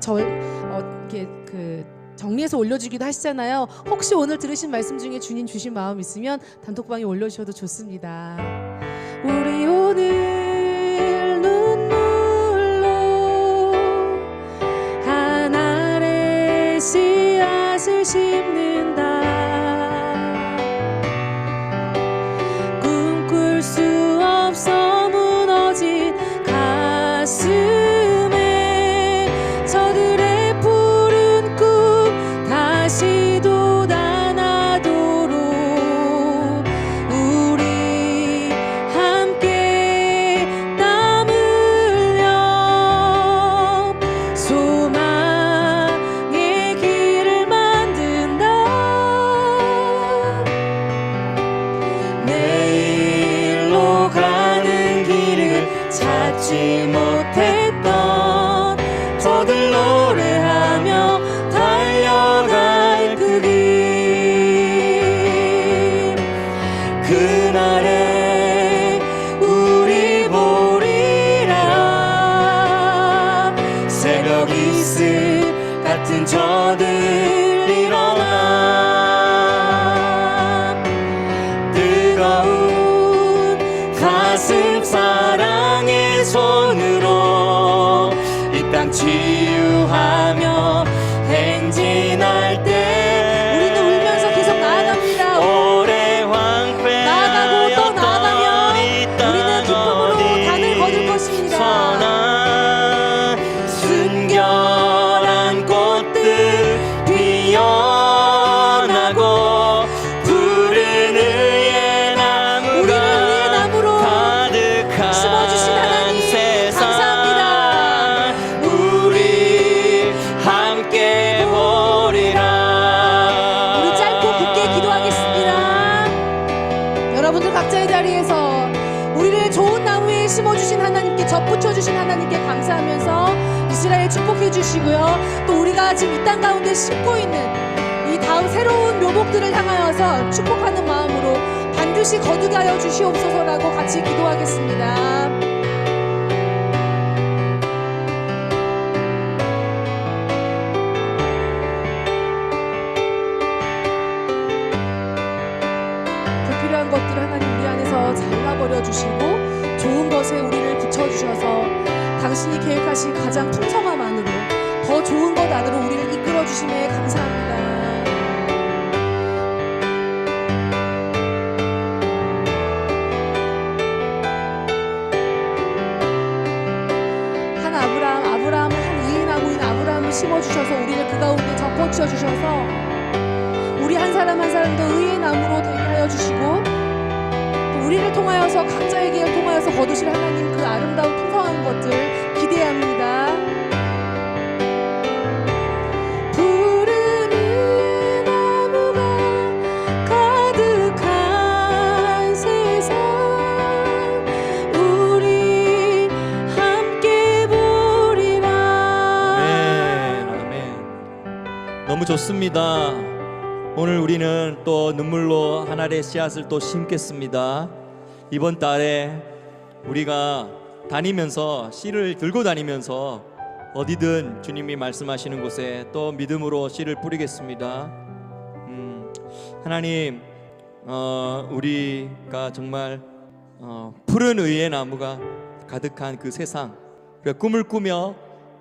정리해서 올려주기도 하시잖아요. 혹시 오늘 들으신 말씀 중에 주님 주신 마음 있으면 단톡방에 올려주셔도 좋습니다. 우리 오늘 눈물로 한 알의 씨앗을 심는다. 꿈꿀 수 없어 무너진 가슴에 저들의 푸른 꿈 다시 돋아나도록 우리 함께 땀 흘려 소망의 길을 만든다. 내일로 가는 길을 찾지 못했던 저들 노래하며 달려갈 그 길 그날에 우리 보리라. 새벽 이슬 같은 저들 일어나 뜨거운 가슴 사랑의 손으로 이 땅 치유하며 행진할 때 우리는 울면서 계속 나아갑니다. 오래 나아가고 또 나아가면 우리는 기쁨으로 단을 거둘 것입니다. 선한 순결한 꽃들 피어나고 푸른 의의 나무로 가득한 심어주신 하나님 감사합니다. 우리 함께 보리라. 우리 짧고 굵게 기도하겠습니다. 여러분들 각자의 자리에서 우리를 좋은 나무에 심어주신 하나님께 접붙여주신 하나님께 감사하면서 이스라엘 축복해 주시고요. 또 우리가 지금 이 땅 가운데 심고 있는 이 다음 새로운 묘목들을 향하여서 축복하는 마음으로 반드시 거두게 하여 주시옵소서라고 같이 기도하겠습니다. 불필요한 것들을 하나님 우리 안에서 잘라버려 주시고 좋은 것에 우리를 붙여주셔서 당신이 계획하신 가장 풍성함 안으로 더 좋은 것 안으로 우리를 이끌어 주심에 감사합니다. 아브라함 한 의인 나무인 아브라함을 심어주셔서 우리를 그 가운데 접어주셔 주셔서 우리 한 사람 한 사람도 의의 나무로 되게 하여 주시고 또 우리를 통하여서 각자에게 통하여서 거두실 하나님 그 아름다운 풍성한 것들 기대합니다. 푸른 나무가 가득한 세상 우리 함께 보리라.
아멘. 너무 좋습니다. 오늘 우리는 또 눈물로 한 알의 씨앗을 또 심겠습니다. 이번 달에 우리가 다니면서 씨를 들고 다니면서 어디든 주님이 말씀하시는 곳에 또 믿음으로 씨를 뿌리겠습니다. 하나님, 우리가 정말 푸른 의의 나무가 가득한 그 세상, 우리가 꿈을 꾸며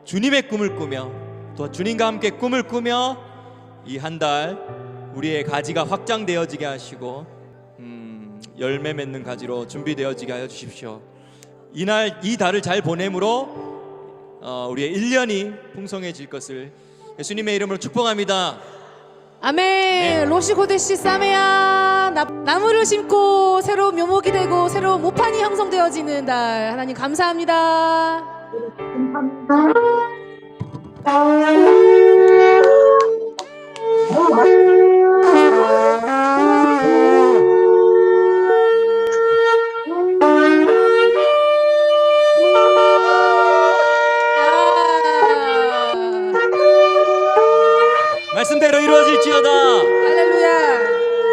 주님의 꿈을 꾸며 또 주님과 함께 꿈을 꾸며 이 한 달 우리의 가지가 확장되어지게 하시고 열매 맺는 가지로 준비되어지게 하여 주십시오. 이날 이 달을 잘 보냄으로 우리의 1년이 풍성해질 것을 예수님의 이름으로 축복합니다.
아멘. 로시고데시 사메야. 나무를 심고 새로운 묘목이 되고 새로운 모판이 형성되어지는 날 하나님 감사합니다.
말씀대로 이루어질지어다.
할렐루야.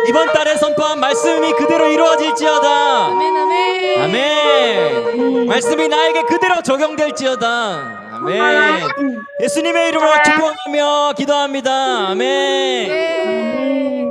이번 달에 선포한 말씀이 그대로 이루어질지어다.
아멘 아멘.
아멘. 말씀이 나에게 그대로 적용될지어다. 아멘. 예수님의 이름으로 축복하며 기도합니다. 아멘.
네.